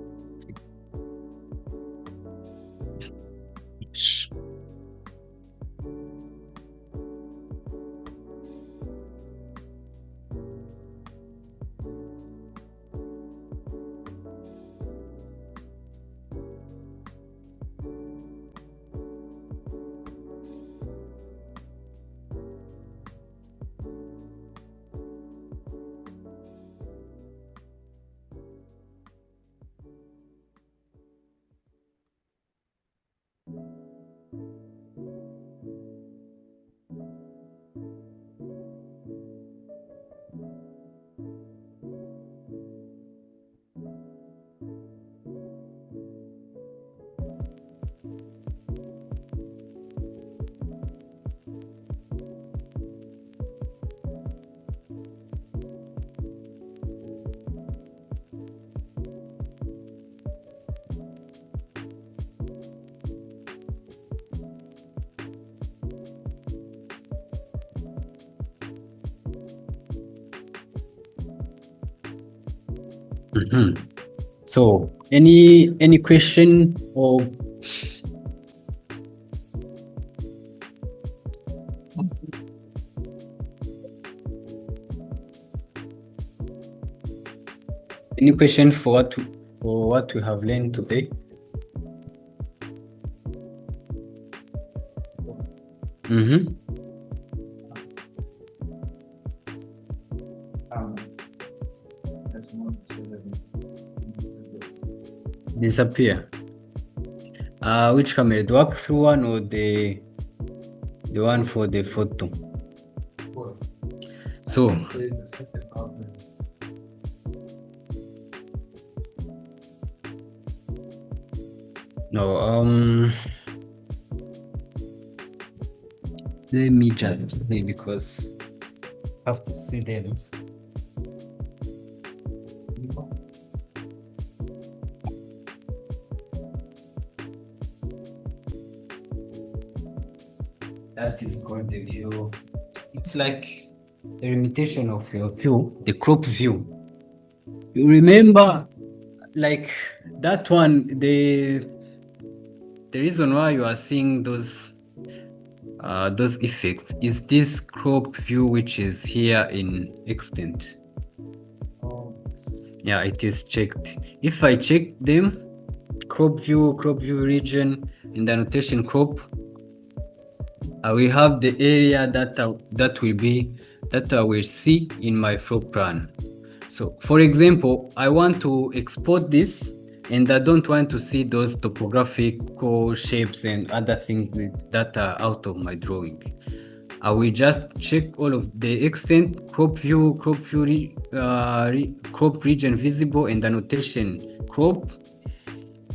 So any question or any question for what we have learned today? Disappear. Which camera? The walkthrough one or the one for the photo? So no, let me just play because I have to see them. That is called the view. It's like a limitation of your view, the crop view. You remember, like that one, the reason why you are seeing those effects is this crop view, which is here in extent. Yeah, it is checked. If I check them, crop view region, in the annotation crop, we have the area that I will see in my floor plan. So for example, I want to export this and I don't want to see those topographical shapes and other things that are out of my drawing. I will just check all of the extent, crop view, crop region visible, and annotation crop.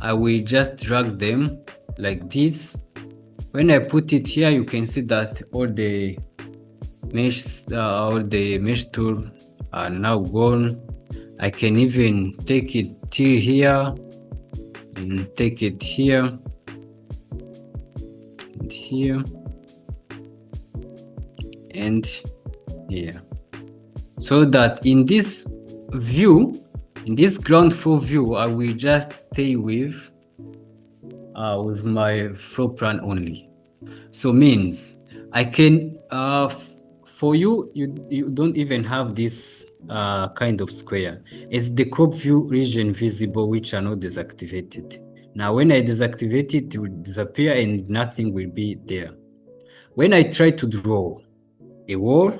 I will just drag them like this. When I put it here, you can see that all the mesh tool are now gone. I can even take it till here and take it here and here and here, so that in this view, in this ground floor view, I will just stay with my floor plan only. So means I can for you don't even have this kind of square. It's the crop view region visible which are not deactivated. Now when I deactivate it, it will disappear and nothing will be there. When I try to draw a wall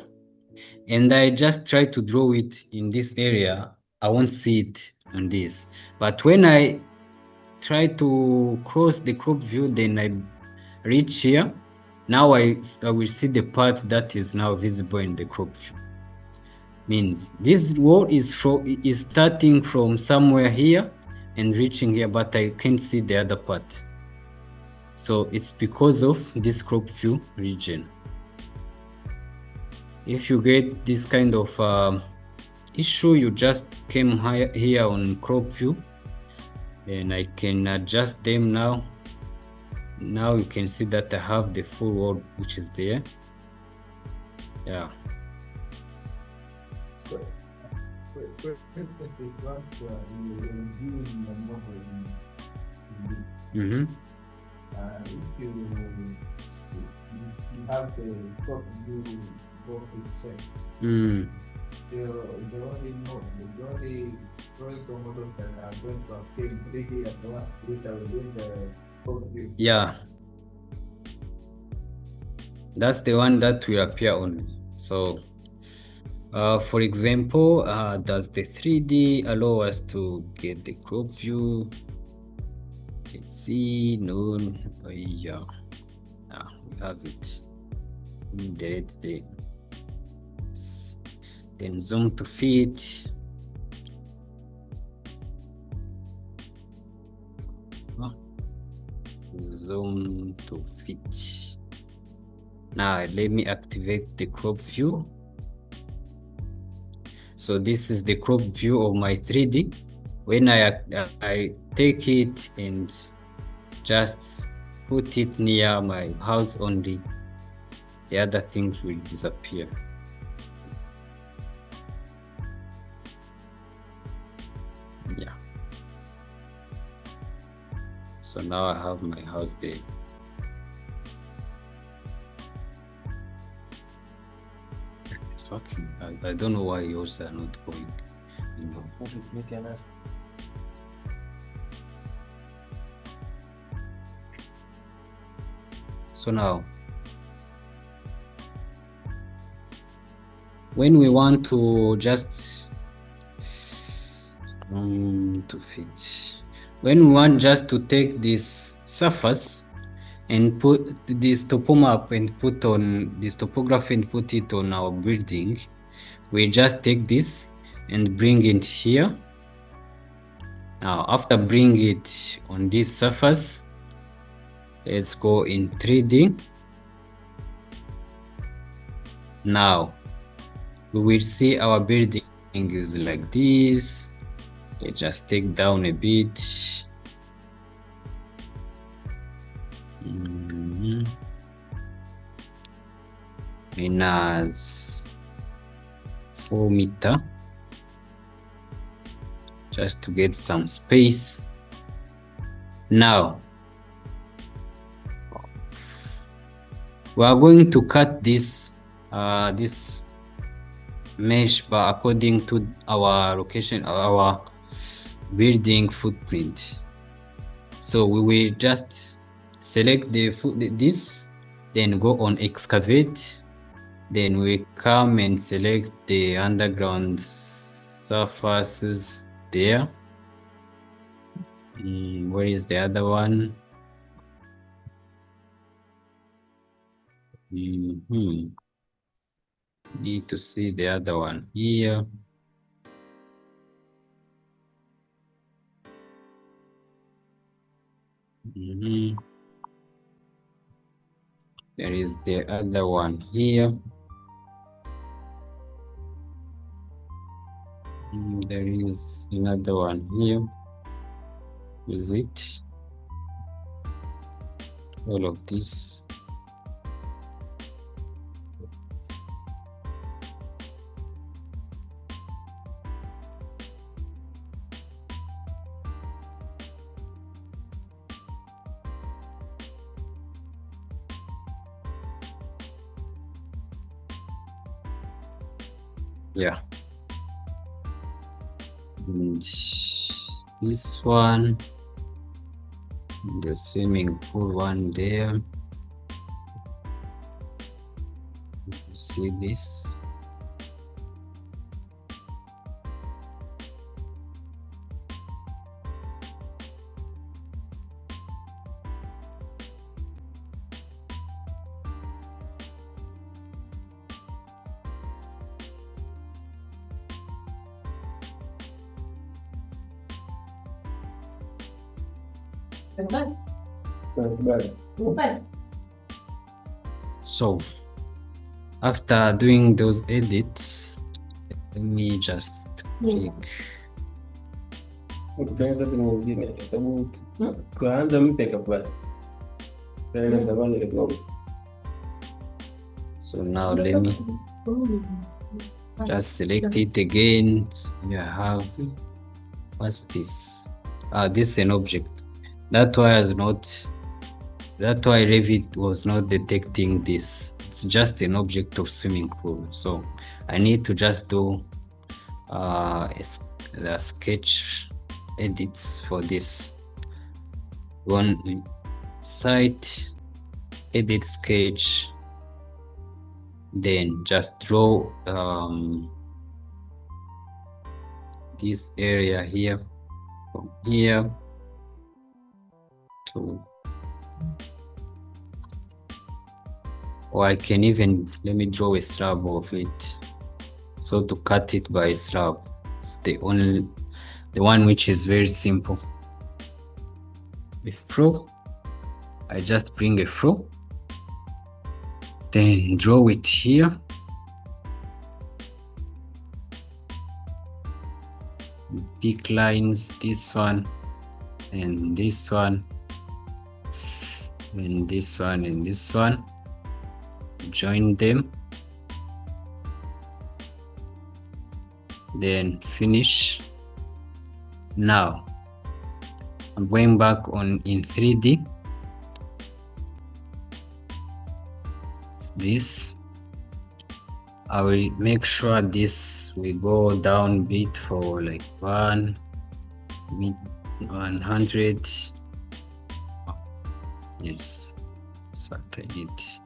and I just try to draw it in this area, I won't see it on this. But when I try to cross the crop view, then I reach here. Now I will see the part that is now visible in the crop view. Means this wall is starting from somewhere here and reaching here, but I can't see the other part. So it's because of this crop view region. If you get this kind of issue, you just came here on crop view, and I can adjust them now. Now you can see that I have the full wall which is there. Yeah. So, for instance, if you want to view in the model if you have the crop view boxes checked, the only drawings or models that are going to appear 3D at the one which are within the crop view. Yeah, that's the one that will appear only. So for example, does the 3D allow us to get the crop view? Let's see. No, yeah, we have it. Delete the then zoom to fit. Zoom to fit. Now let me activate the crop view. So this is the crop view of my 3D. When I take it and just put it near my house only, the other things will disappear. So now I have my house there. It's working. I don't know why yours are not going. We should create enough. So now, when we want to just to fit, when we want just to take this surface and put this topomap and put on this topography and put it on our building, we just take this and bring it here. Now, after bring it on this surface, let's go in 3D. Now, we will see our building is like this. Let's just take down a bit. Minus 4 meters, just to get some space. Now, we are going to cut this this mesh bar according to our location, our building footprint. So we will just select this, then go on excavate, then we come and select the underground surfaces there. Where is the other one? Need to see the other one here. There is the other one here. There is another one here. Is it all of this? Yeah. And this one, the swimming pool one there. See this? So after doing those edits, let me just click. Ukitengeneza vitu vingine kwa sababu kuanza mpya kabla. Tena zamani ilikuwa. So now let me just select it again. So you have, what's this? This is an object. That's why Revit was not detecting this. It's just an object of swimming pool. So I need to just do the sketch edits for this. One site, edit sketch, then just draw this area here, from here to, or I can even, let me draw a slab of it. So to cut it by slab, it's the one which is very simple. With flow, I just bring a flow, then draw it here. Pick lines, this one and this one and this one and this one, join them, then finish. Now I'm going back on in 3D. It's this. I will make sure this will go down a bit for like 100. Yes, started it.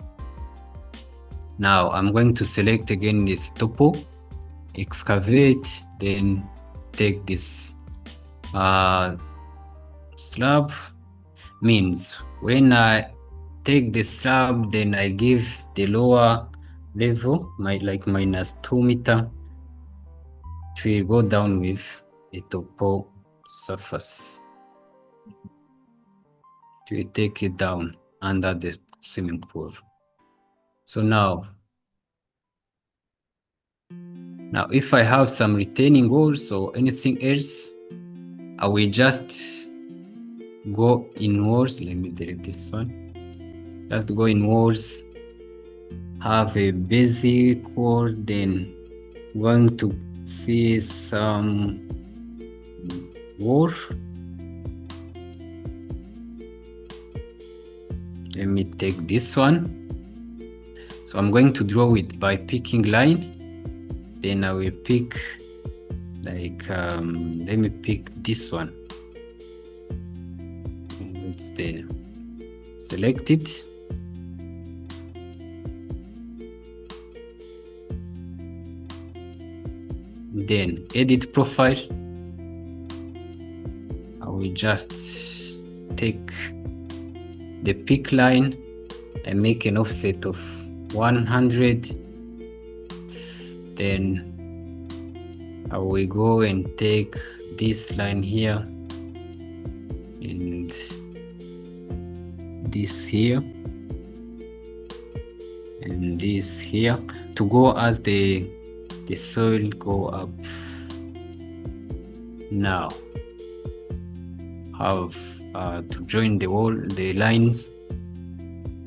Now I'm going to select again this topo, excavate, then take this slab. Means when I take the slab, then I give the lower level like -2 meter. It will go down with the topo surface. It will take it down under the swimming pool. So now if I have some retaining walls or anything else, I will just go inwards. Let me delete this one. Just go inwards, have a basic wall, then going to see some wall. Let me take this one. So I'm going to draw it by picking line. Then I will pick like let me pick this one. It's there. Select it. Then edit profile. I will just take the pick line and make an offset of 100. Then I will go and take this line here and this here and this here to go as the soil go up. Now have to join the wall, the lines,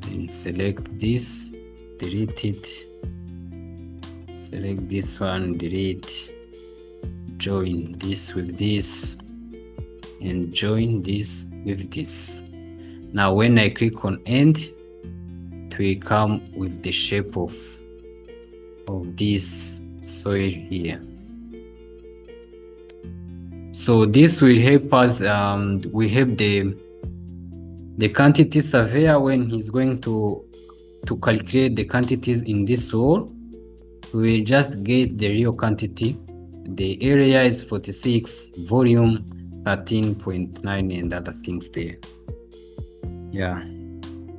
then select this, delete it, select this one, delete, join this with this, and join this with this. Now when I click on end, it will come with the shape of this soil here. So this will help us, will help the quantity surveyor when he's going to calculate the quantities in this wall. We will just get the real quantity. The area is 46, volume 13.9, and other things there. Yeah,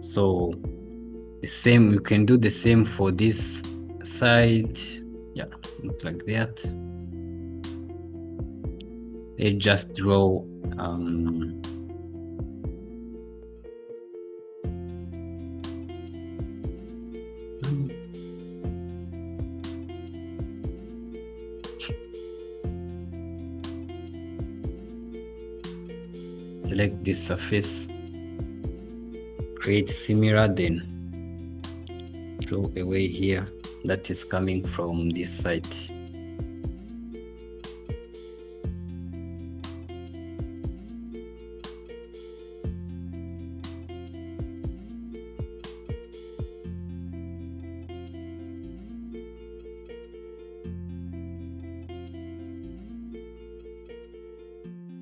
so the same, you can do the same for this side. Yeah, look like that. They just draw select this surface, create similar, then draw away here that is coming from this side.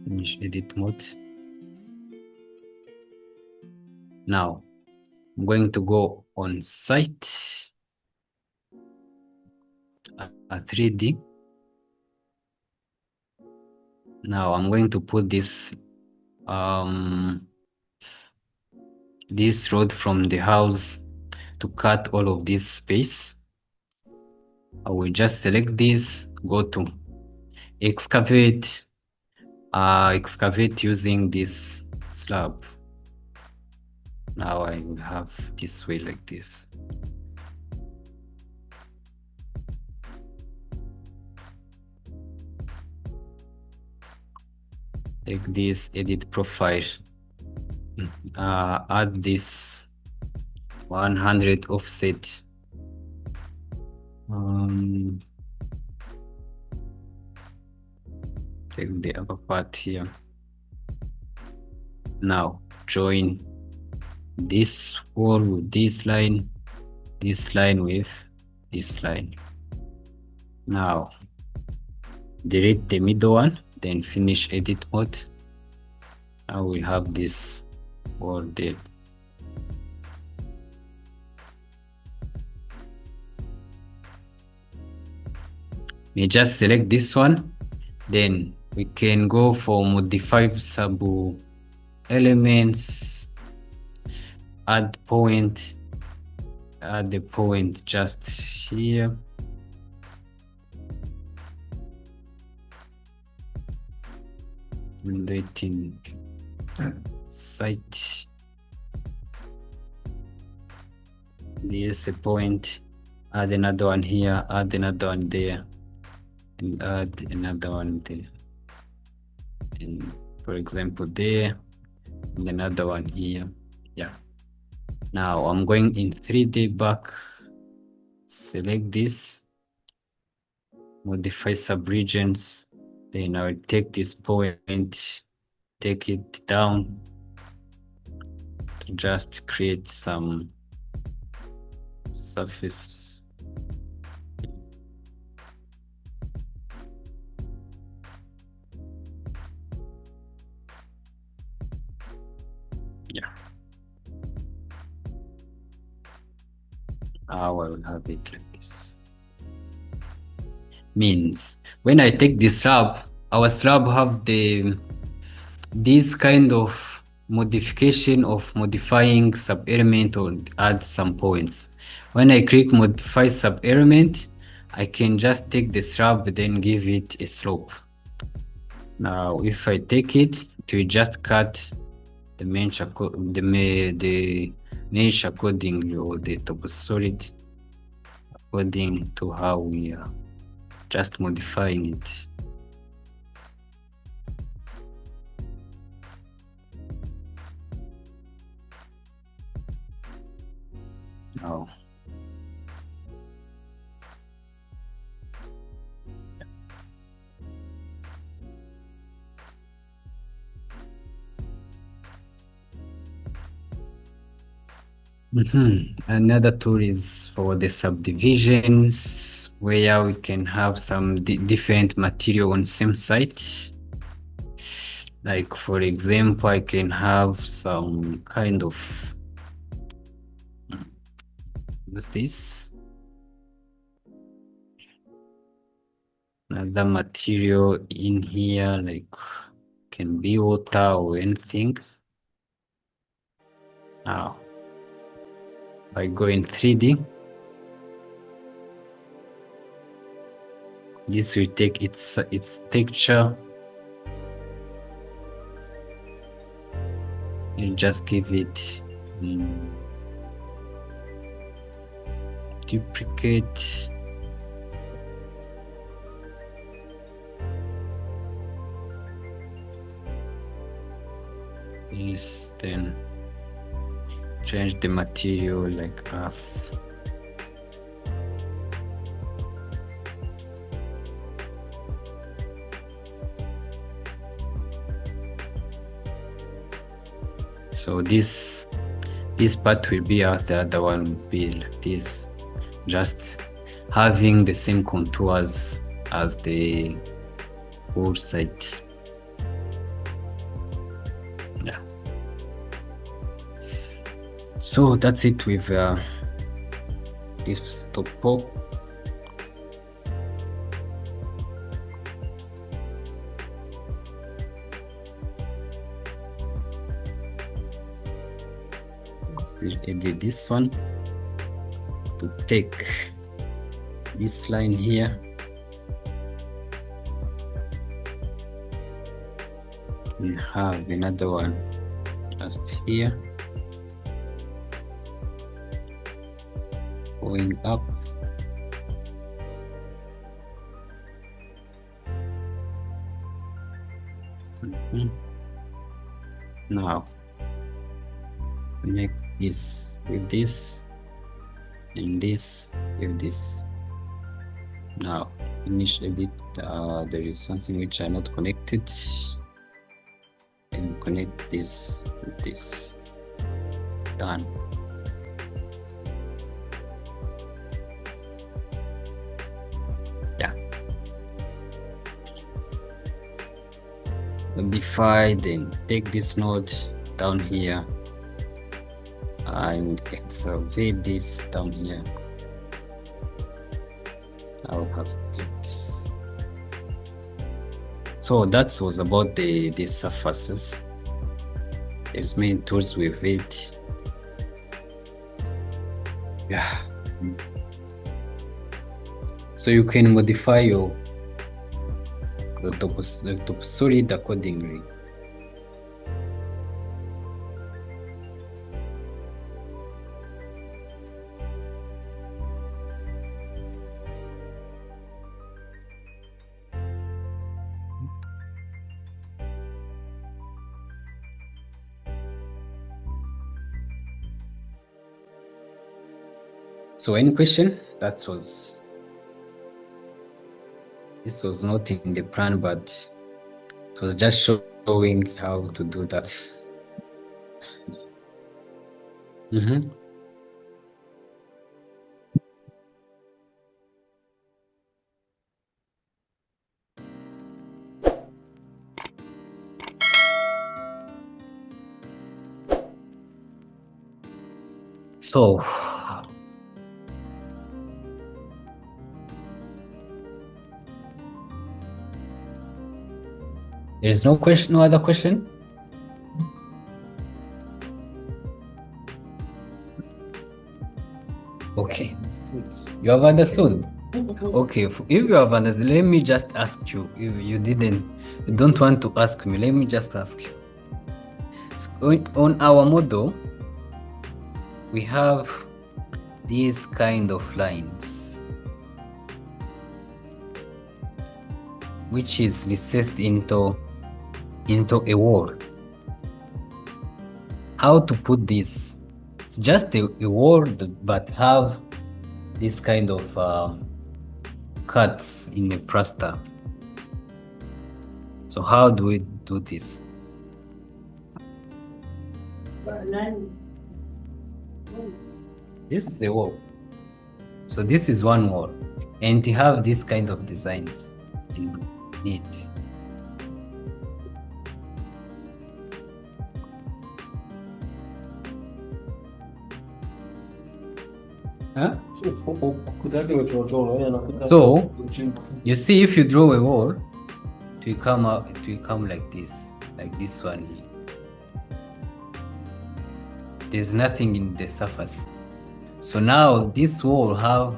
Finish edit mode. Now I'm going to go on site, a 3D. Now I'm going to put this this road from the house to cut all of this space. I will just select this, go to excavate, excavate using this slab. Now I will have this way like this. Take this, edit profile, add this 100 offset. Take the upper part here. Now join this wall with this line with this line. Now delete the middle one, then finish edit mode. Now we have this wall there. We just select this one, then we can go for modify sub elements, add the point just here. And it in site. There's a point. Add another one here, add another one there, and add another one there. And for example, there, and another one here. Yeah. Now I'm going in 3D back, select this, modify subregions, then I'll take this point, take it down to just create some surface. Yeah. Now I will have it like this. Means when I take this slab, our slab have this kind of modification of modifying sub element or add some points. When I click modify sub element, I can just take the slab then give it a slope. Now if I take it to just cut the mesh accordingly, or the top solid according to how we are just modifying it. Now another tool is for the subdivisions, where we can have some different material on same site. Like for example, I can have some kind of, what's this? Another material in here, like can be water or anything. Now I go in 3D, this will take its texture. You just give it duplicate. This, then change the material like earth. So this part will be earth, the other one will be like this, just having the same contours as the whole site. Yeah. So that's it with this topo. Let's edit this one to take this line here and have another one just here going up. Now connect this with this and this with this. Now finish edit. There is something which are not connected. and connect this with this. Done. Yeah. Modify, then take this node down here and excavate this down here. I'll have to do this. So that was about the surfaces. There's many tools with it. Yeah. So you can modify your top solid accordingly. So any question? This was not in the plan, but it was just showing how to do that. So there is no question, no other question? Okay. You have understood? Okay, if you have understood, let me just ask you. If you don't want to ask me, let me just ask you. On our model, we have these kind of lines, which is recessed into a wall. How to put this? It's just a wall, but have this kind of cuts in the plaster. So how do we do this? This is a wall. So this is one wall, and to have this kind of designs in it. Huh? So you see, if you draw a wall, it will come like this one here. There's nothing in the surface. So now this wall have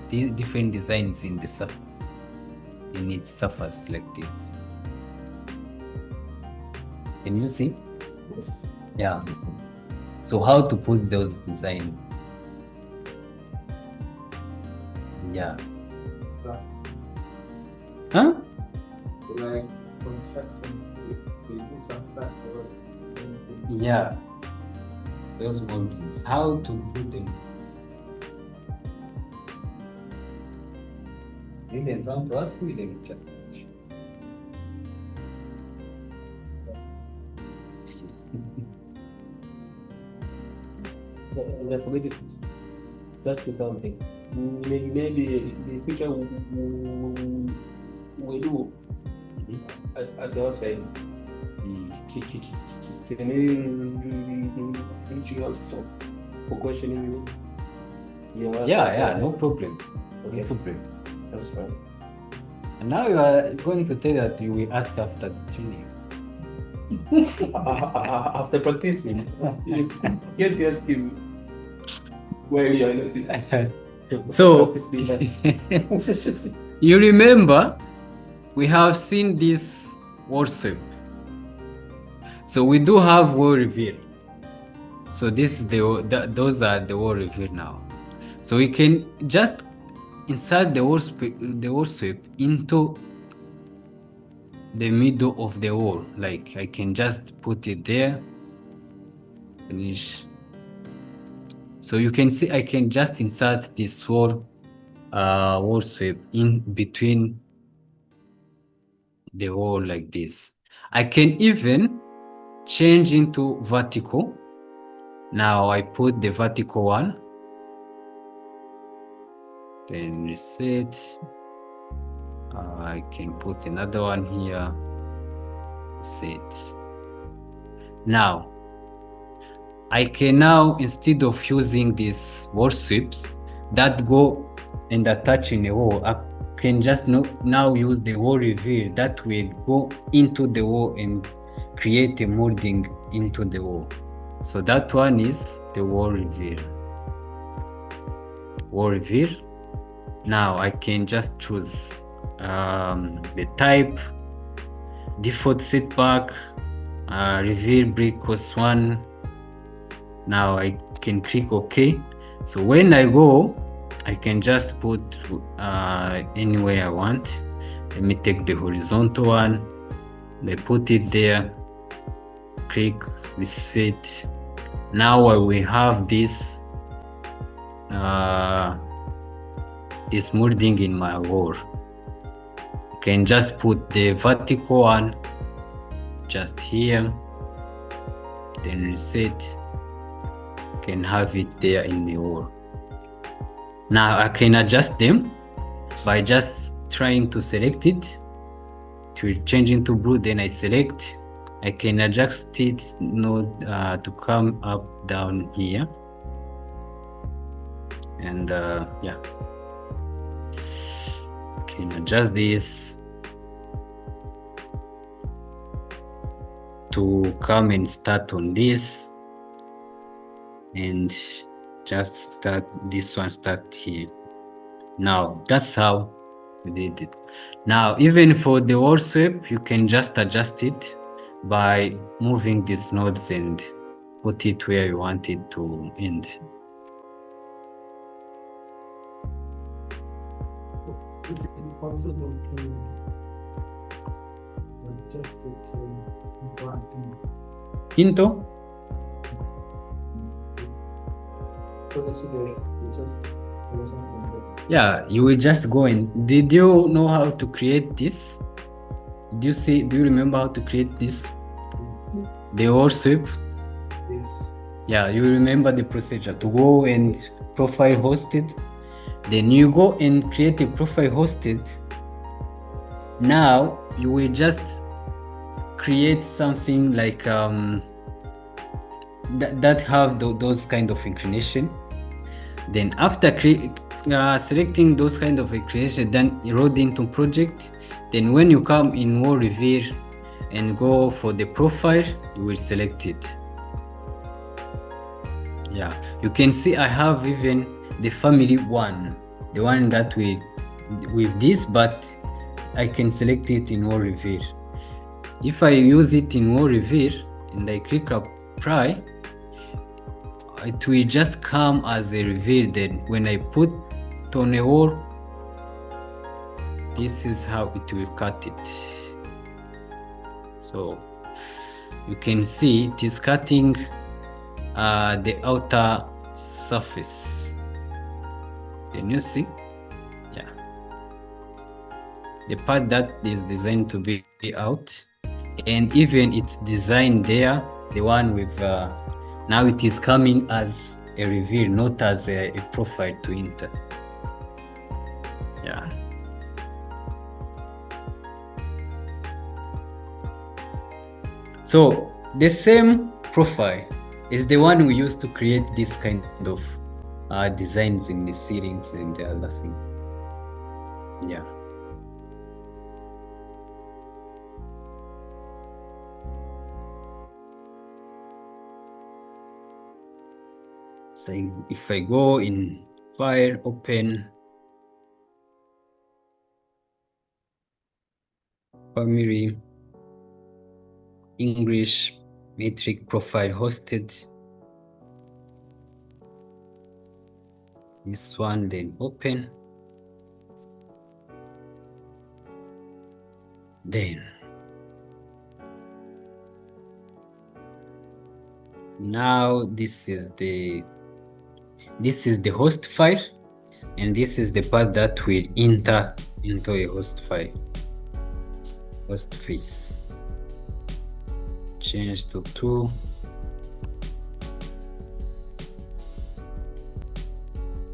different designs in the surface, in its surface like this. Can you see? Yes. Yeah. So how to put those designs? Yeah. Huh? Like construction, we do some plaster work. Yeah. Those mountains. How to put them? You didn't want to ask me, then just ask you. I forget it. Ask you something. Maybe the future we do at the outside. Can you reach you out for questioning you? Yeah, no problem. Okay. No problem. That's fine. And now you are going to tell that you will ask after the training. After practicing, you can't ask him where you are not. So you remember we have seen this wall sweep. So we do have wall reveal. So this is those are the wall reveal now. So we can just insert the wall sweep into the middle of the wall. Like I can just put it there. Finish. So you can see I can just insert this wall sweep in between the wall like this. I can even change into vertical. Now I put the vertical one, then reset. I can put another one here, set. Now I can now, instead of using these wall sweeps that go and attach in a wall, I can just now use the wall reveal that will go into the wall and create a molding into the wall. So that one is the wall reveal. Wall reveal. Now I can just choose the type, default setback, reveal brick cost 1. Now I can click OK. So when I go, I can just put anywhere I want. Let me take the horizontal one. I put it there. Click reset. Now I will have this molding in my wall. I can just put the vertical one just here, then reset. Can have it there in the wall. Now I can adjust them by just trying to select it to change into blue. Then I select. I can adjust it to come up down here, and yeah, can adjust this to come and start on this, and just start this one, start here. Now that's how we did it. Now even for the wall sweep, you can just adjust it by moving these nodes and put it where you want it to end. Is it possible to adjust it to branding? Into? Yeah, you will just go in. Did you know how to create this? Do you remember how to create this? The wall sweep? Yes. Yeah, you remember the procedure to go and profile hosted. Then you go and create a profile hosted. Now you will just create something like that have those kind of inclination. Then after selecting those kind of inclination, then load into project. Then when you come in wall reveal and go for the profile, you will select it. Yeah, you can see I have even the family one, the one that with this, but I can select it in wall reveal. If I use it in wall reveal and I click apply, it will just come as a reveal. Then when I put on a wall, this is how it will cut it. So you can see it is cutting the outer surface. Can you see? Yeah, the part that is designed to be out, and even it's designed there, the one with now it is coming as a reveal, not as a profile to enter. Yeah. So the same profile is the one we use to create this kind of designs in the ceilings and the other things. Yeah. So if I go in file, open family English metric profile hosted, this one, then open. Then now this is the host file, and this is the part that will enter into a host file. Host face. change to 2.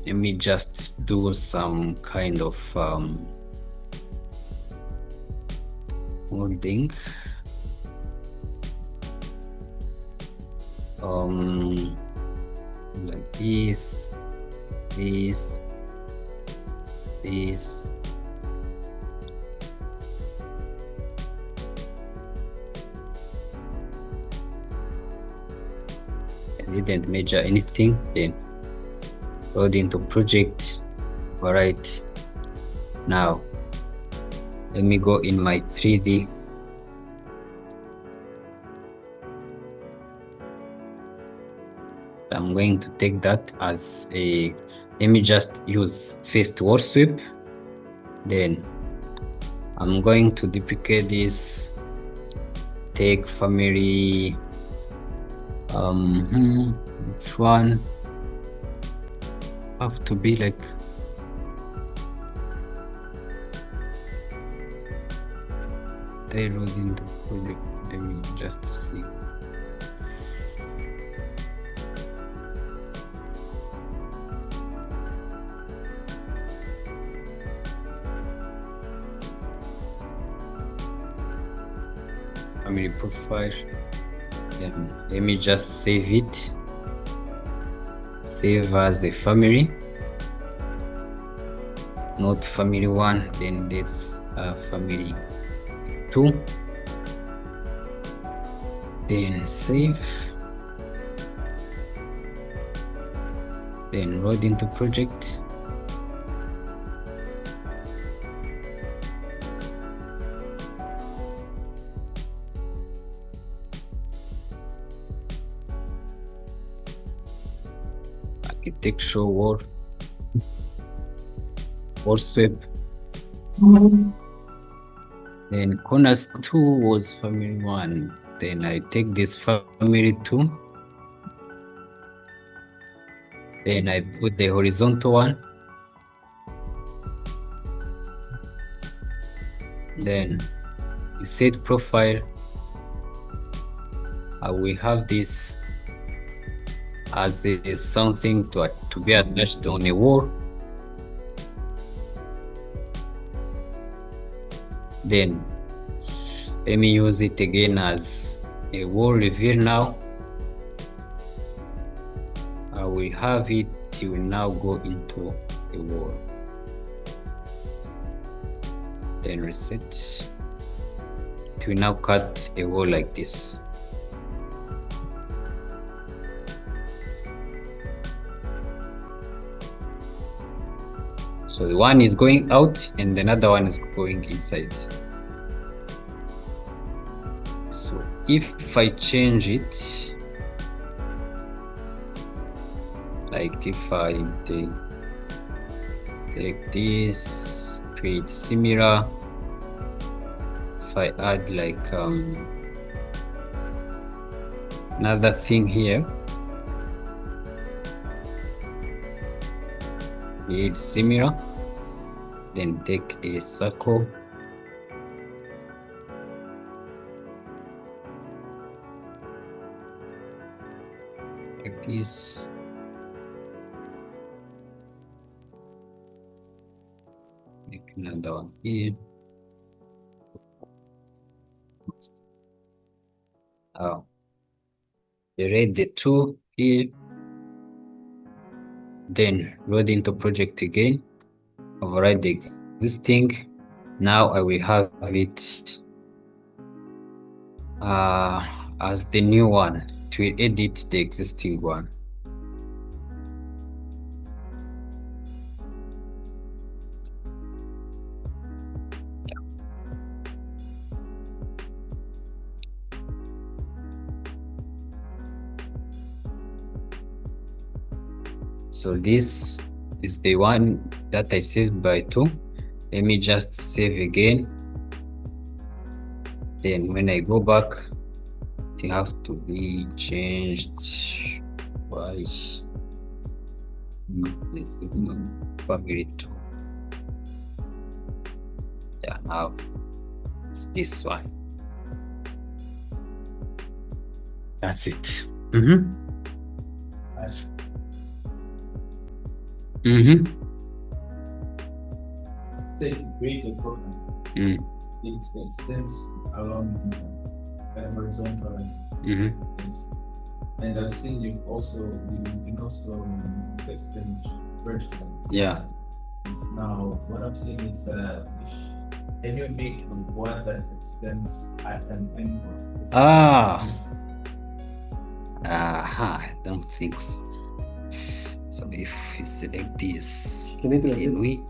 Let me just do some kind of molding. Like this. I didn't measure anything. Then load into project. All right. Now let me go in my 3D. I'm going to take that as a, let me just use first word sweep. Then I'm going to duplicate this, take family, which one have to be like they load into project. Let me just see. Family profile. Let me just save it. Save as a family, not family 1. Then let's family 2. Then save. Then load into project. Architectural word sweep. Then corners 2 was family 1. Then I take this family 2. Then I put the horizontal one. Then you set profile. I will have this as something to be attached on a wall. Then let me use it again as a wall reveal. Now I will have it will now go into a wall. Then reset. It will now cut a wall like this. So the one is going out and another one is going inside. So if I change it, like if I take this, create similar, if I add like another thing here, create similar, then take a circle, like this. Make another one here. Erase the 2 here. Then load into project again. Override the existing. Now I will have it as the new one to edit the existing one. So this is the one that I saved by 2. Let me just save again. Then when I go back, it have to be changed by family 2. Yeah, now it's this one. That's it. So if you create a program, it extends along the horizontal lines. And I've seen you can also extend vertically. Yeah. Now, what I'm saying is can you make one that extends at an angle? I don't think so. So if we select this, Can it can we?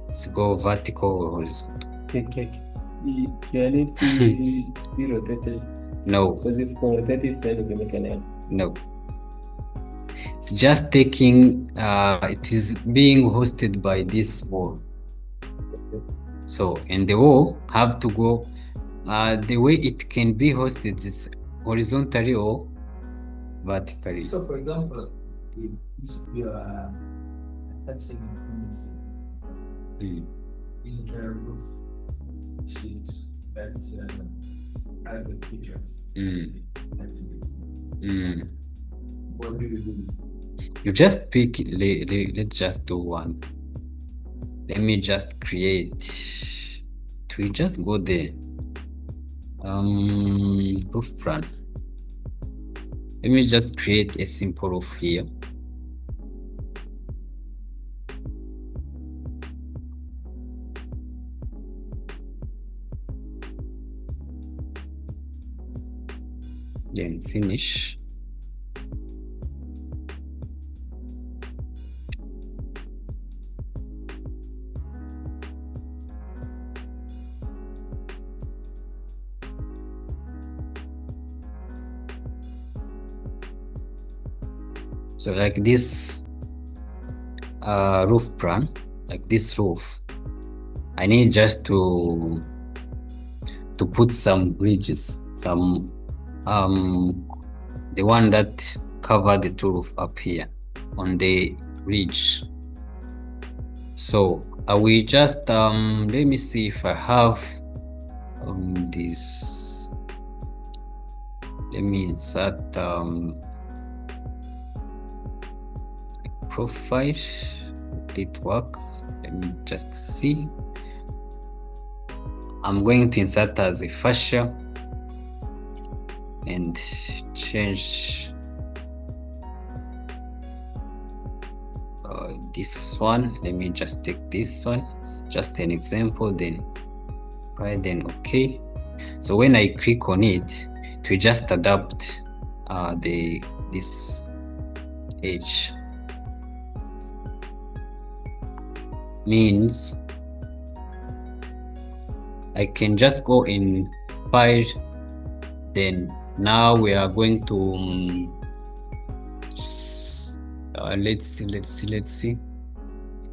Let's go vertical or horizontal. Can it be rotated? No. Because if you rotate it, then you can make an angle. No. It's just taking, it is being hosted by this wall. So, and the wall have to go, the way it can be hosted is horizontally or vertically. So, for example, if you are attaching this in the roof sheet that has a picture. What do you do? You just pick, let's just do one. Let me just create, we just go there. Roof plan. Let me just create a simple roof here. Then finish. So like this roof plan, like this roof, I need just to put some bridges, some the one that cover the two roof up here on the ridge. So I will just let me see if I have this. Let me insert profile. Will it work? Let me just see. I'm going to insert as a fascia and change this one. Let me just take this one. It's just an example. Then okay. So when I click on it, it will just adapt this edge. Means I can just go in file. Then now we are going to let's see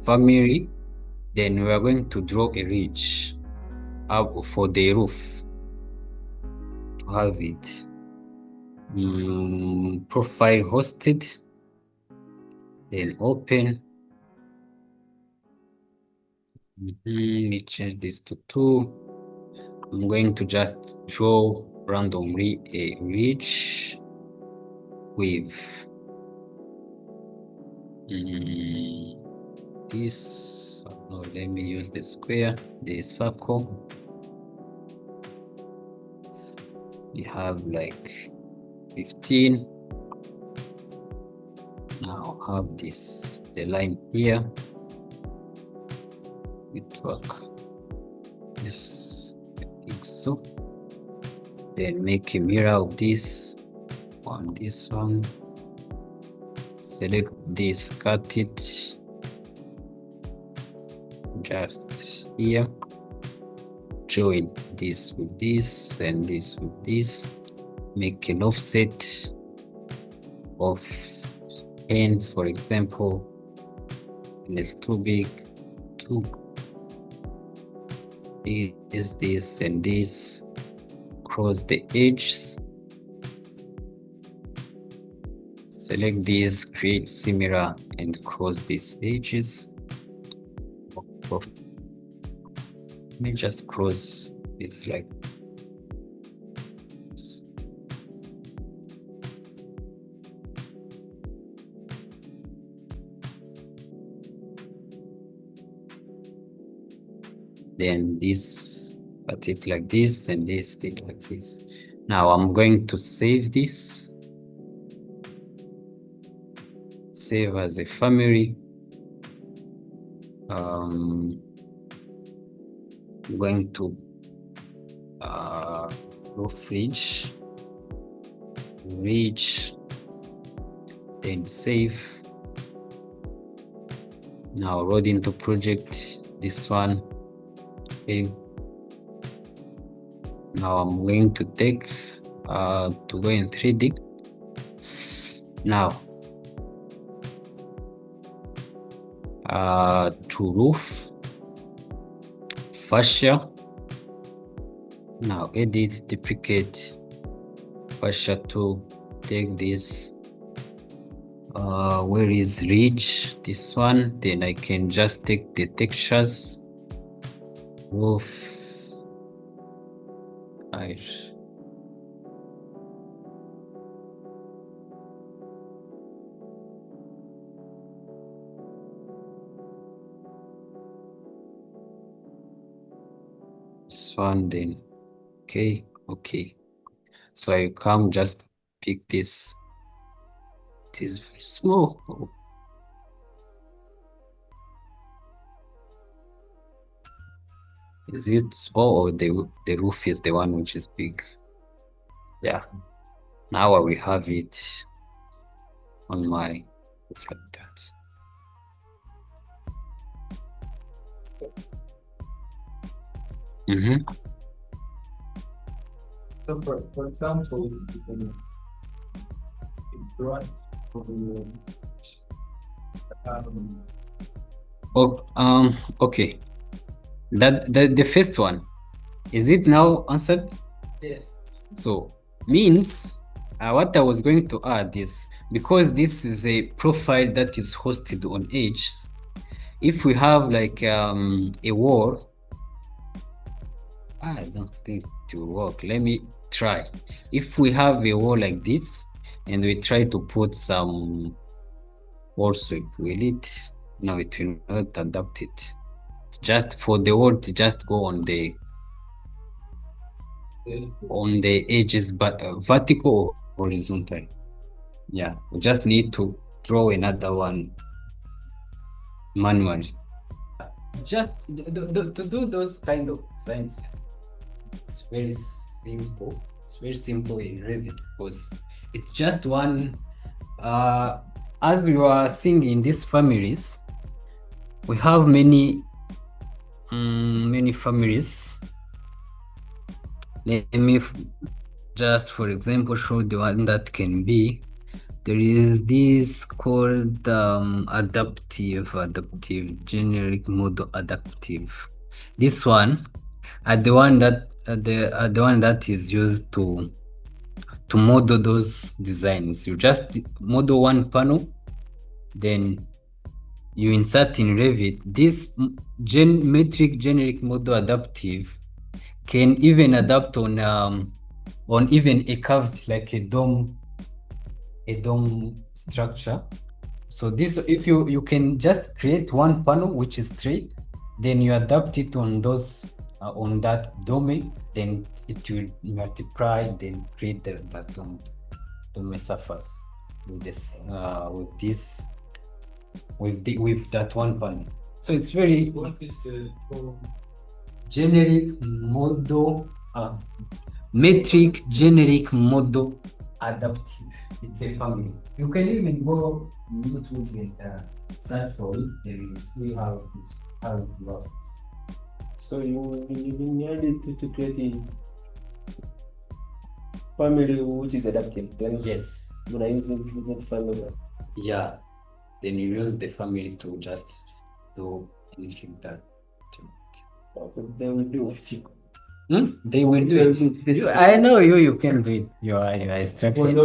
family. Then we are going to draw a ridge up for the roof to have it profile hosted, then open. Let me change this to 2. I'm going to just draw randomly a ridge with this. No, let me use the square, the circle. We have like 15. Now have this, the line here. It work. Yes, I think so. Then make a mirror of this on this one. Select this, cut it just here. Join this with this and this with this. Make an offset of 10, for example. And it's too big. 2 is this and this. Cross the edges. Select this, create similar, and cross these edges. Let me just cross this like this. then this, cut it like this, and this did like this. Now I'm going to save this, save as a family. I'm going to roof ridge, then save. Now load into project, this one. Okay. Now I'm going to take to go in 3D. Now to roof, fascia. Now edit, duplicate, fascia 2, take this. Where is ridge? This one. Then I can just take the textures, roof, this one, then okay. So I come just pick this. It is very small. Is it small or the roof is the one which is big? Yeah. Now I will have it on my roof like that. So for example, you can draw okay. That the first one, is it now answered? yes. So means what I was going to add is, because this is a profile that is hosted on Edge, if we have like a wall, I don't think it will work. Let me try. If we have a wall like this and we try to put some wall sweep, will it? No, it will not adapt it. Just for the wall to just go on the edges, but vertical or horizontal. Yeah, we just need to draw another one manually. Just to do those kind of designs, it's very simple. It's very simple in Revit because it's just one. As you are seeing in these families, we have many families. Let me just, for example, show the one that can be. There is this called adaptive generic model adaptive. This one are the one that the one that is used to model those designs. You just model one panel, then you insert in Revit. This metric generic model adaptive can even adapt on even a curved, like a dome structure. So this, if you can just create one panel which is straight, then you adapt it on those on that dome, then it will multiply, then create that dome surface with this with that one panel. So it's very What is the generic model metric generic model adaptive. It's a family. You can even go YouTube and search for it, and you will see how it works. So you need to create a family which is adaptive. Then Yes. when I use that family, Yeah. Then you use the family to just do anything that they will do it. they will do it. This- I know you can do it. You are instructed.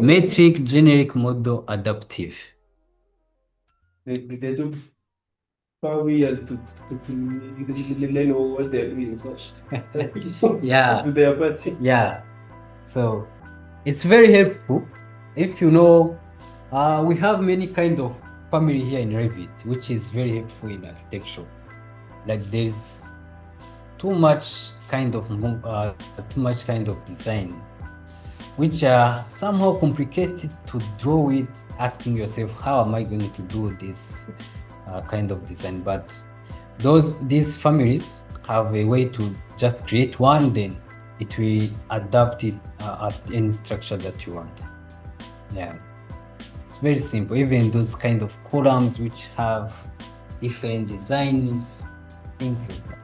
Metric generic model adaptive. They took 5 years to learn what they're doing. So Yeah. it's their part. Yeah. So it's very helpful if you know. We have many kind of family here in Revit, which is very helpful in architecture. like there's too much kind of design, which are somehow complicated to draw it, asking yourself, how am I going to do this kind of design? But these families have a way to just create one, then it will adapt it at any structure that you want. Yeah, it's very simple. Even those kind of columns which have different designs, things like that.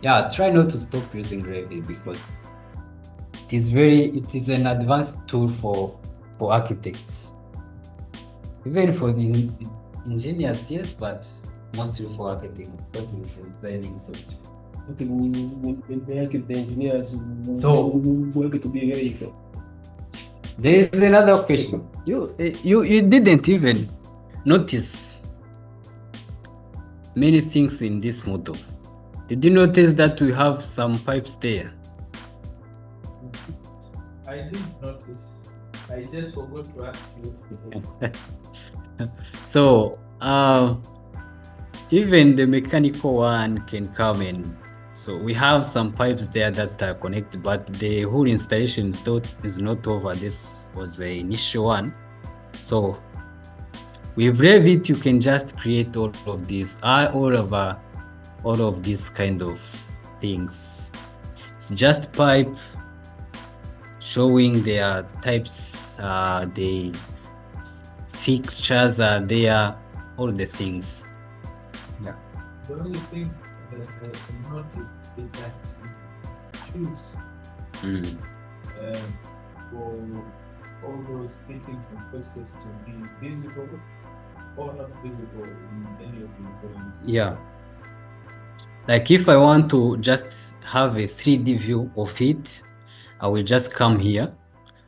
Yeah, try not to stop using Revit because it is an advanced tool for architects. Even for the engineers, yes, but mostly for architects, because for designing software. I think we make it the engineers So- work to be very easy. There is another question. You didn't even notice many things in this model. Did you notice that we have some pipes there? I didn't notice. I just forgot to ask you. So even the mechanical one can come in. So we have some pipes there that are connected, but the whole installation is not over. This was the initial one. So with Revit, you can just create all of these, all of these kind of things. It's just pipe showing their types, the fixtures are there, all the things. Yeah. The only thing that I noticed is that you choose for all those fittings and processes to be visible or not visible in any of the drawings. Yeah. Like if I want to just have a 3D view of it, I will just come here.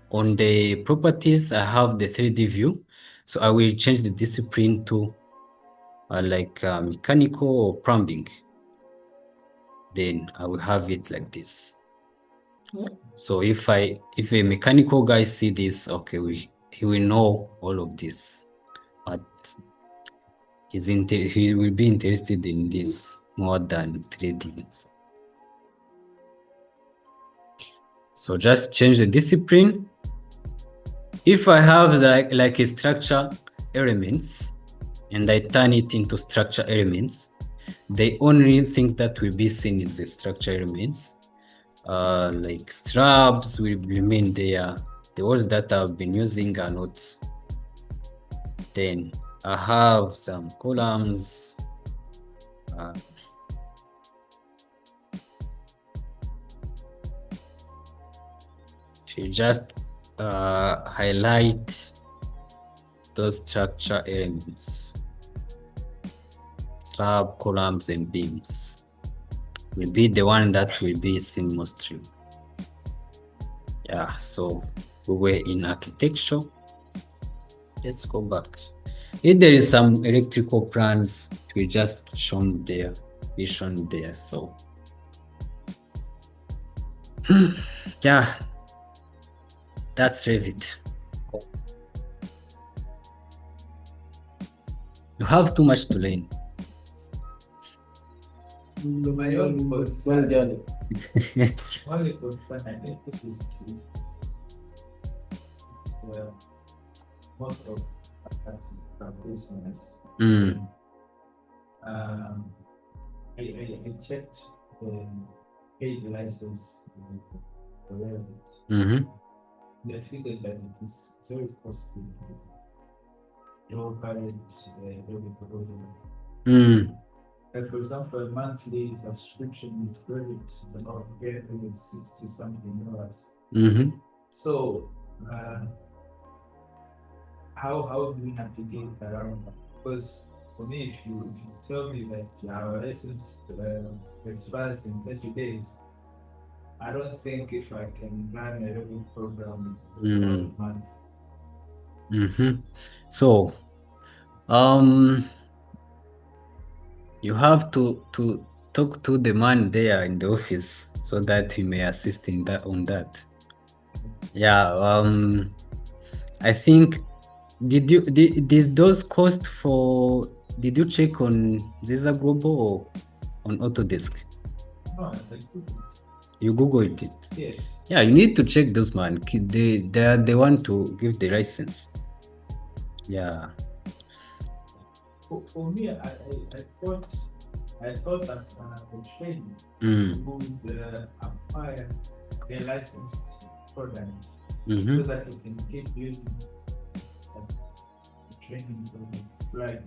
On the properties, I have the 3D view. So I will change the discipline to mechanical or plumbing. Then I will have it like this. So if a mechanical guy see this, okay, he will know all of this, but he will be interested in this more than 3D. So just change the discipline. If I have like a structure elements and I turn it into structure elements, the only things that will be seen is the structure elements. Like slabs will remain there. The words that I've been using are not. Then I have some columns. To just highlight those structure elements. Slab, columns, and beams will be the one that will be seen mostly. Yeah, so we were in architecture. Let's go back. If there is some electrical plans, we just shown there, so yeah, that's Revit. You have too much to learn. My own Well concern, done. only concern, I think this is cases. So, most of that is professionals. I checked the paid license for Revit. I figured that it is very costly. Low current Revit program. Like for example, a monthly subscription with Revit is about $60 something. So, how do we navigate around that? Because for me, if you tell me that our license expires in 30 days, I don't think if I can run a Revit program in a month. So, you have to talk to the man there in the office so that he may assist in that on that. Yeah. I think did those cost for, did you check on Ziza Global or on Autodesk? No, I couldn't. You Googled it. Yes. Yeah, you need to check those, man. They are the one to give the license. Yeah. For me, I thought that the training would acquire a licensed product Mm-hmm. so that you can keep using the training like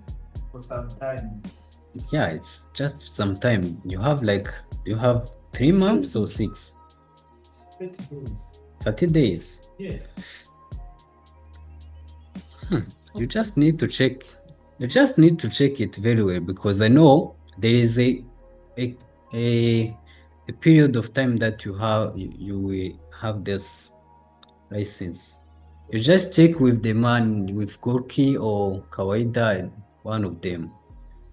for some time. Yeah, it's just some time. You have 3 months or 6? It's 30 days. 30 days. Yes. You just need to check. You just need to check it very well, because I know there is a period of time that you will have this license. You just check with the man with Gorky or Kawaida, one of them.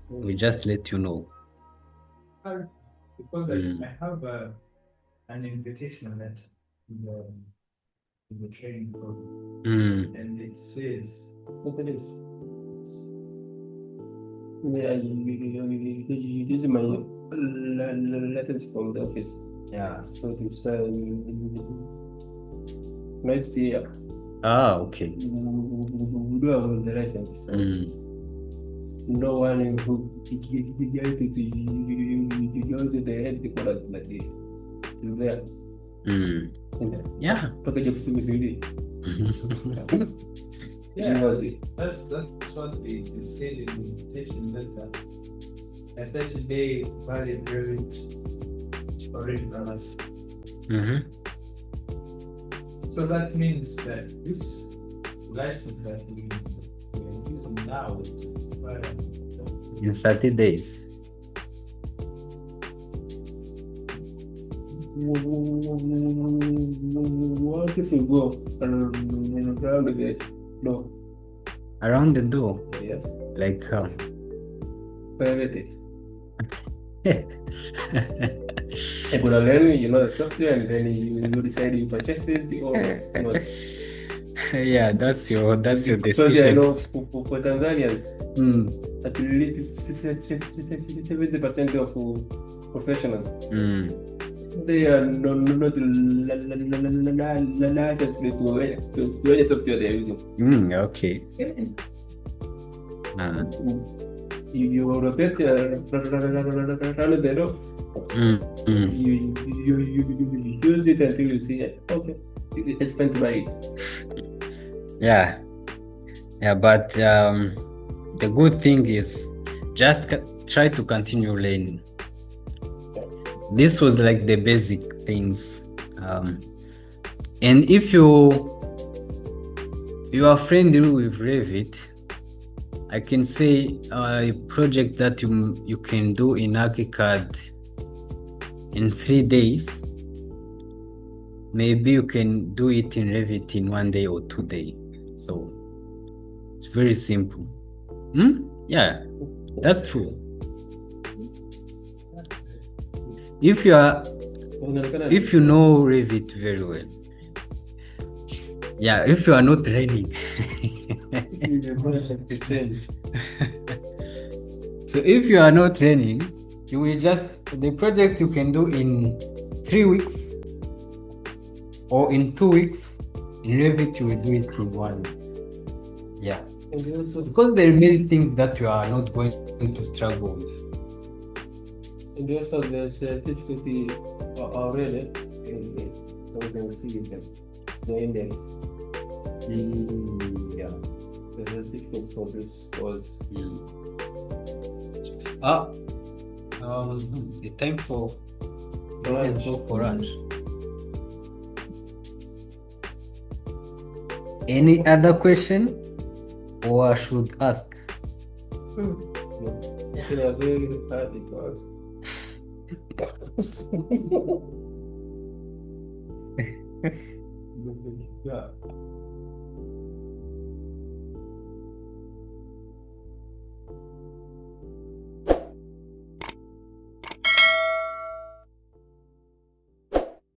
We just let you know. Because I have an invitation letter in the training program, and it says, Look at this. Yeah, you use my lessons from the office. Yeah. So it's next year. Okay. We do have the licenses. So no one who get it, you use the empty product like it. It's there. Yeah. Package of CBCD. yeah, that's what they said in the invitation letter. A 30-day valid Revit already balanced. So that means that this license that we are using now will expire in 30 days. What if you go around the gate? No. Around the door? Yes. Like how? Private. I'm gonna learn, the software, and then you decide you purchase it or not. Yeah, that's your So I decision. know for Tanzanians, at least 70% of professionals, they are not licensed to any software they are using. Okay. You rotate around the door. You use it until you see it. Okay, it's fine to buy it. Yeah, but the good thing is just try to continue learning. This was like the basic things, and if you are friendly with Revit, I can say a project that you can do in ArchiCAD in 3 days, maybe you can do it in Revit in 1 day or 2 days. So it's very simple. Yeah, that's true. If you know Revit very well. Yeah, if you are not training. So if you are not training, you will the project you can do in 3 weeks or in 2 weeks. In Revit, you will do it in 1 week. Yeah. Because there are many things that you are not going to struggle with. And also the certificate already, so we can see the index. Yeah, the certificate for this was. The time for lunch. Any other question, or I should ask? Actually, I'm very hard to ask. Yeah.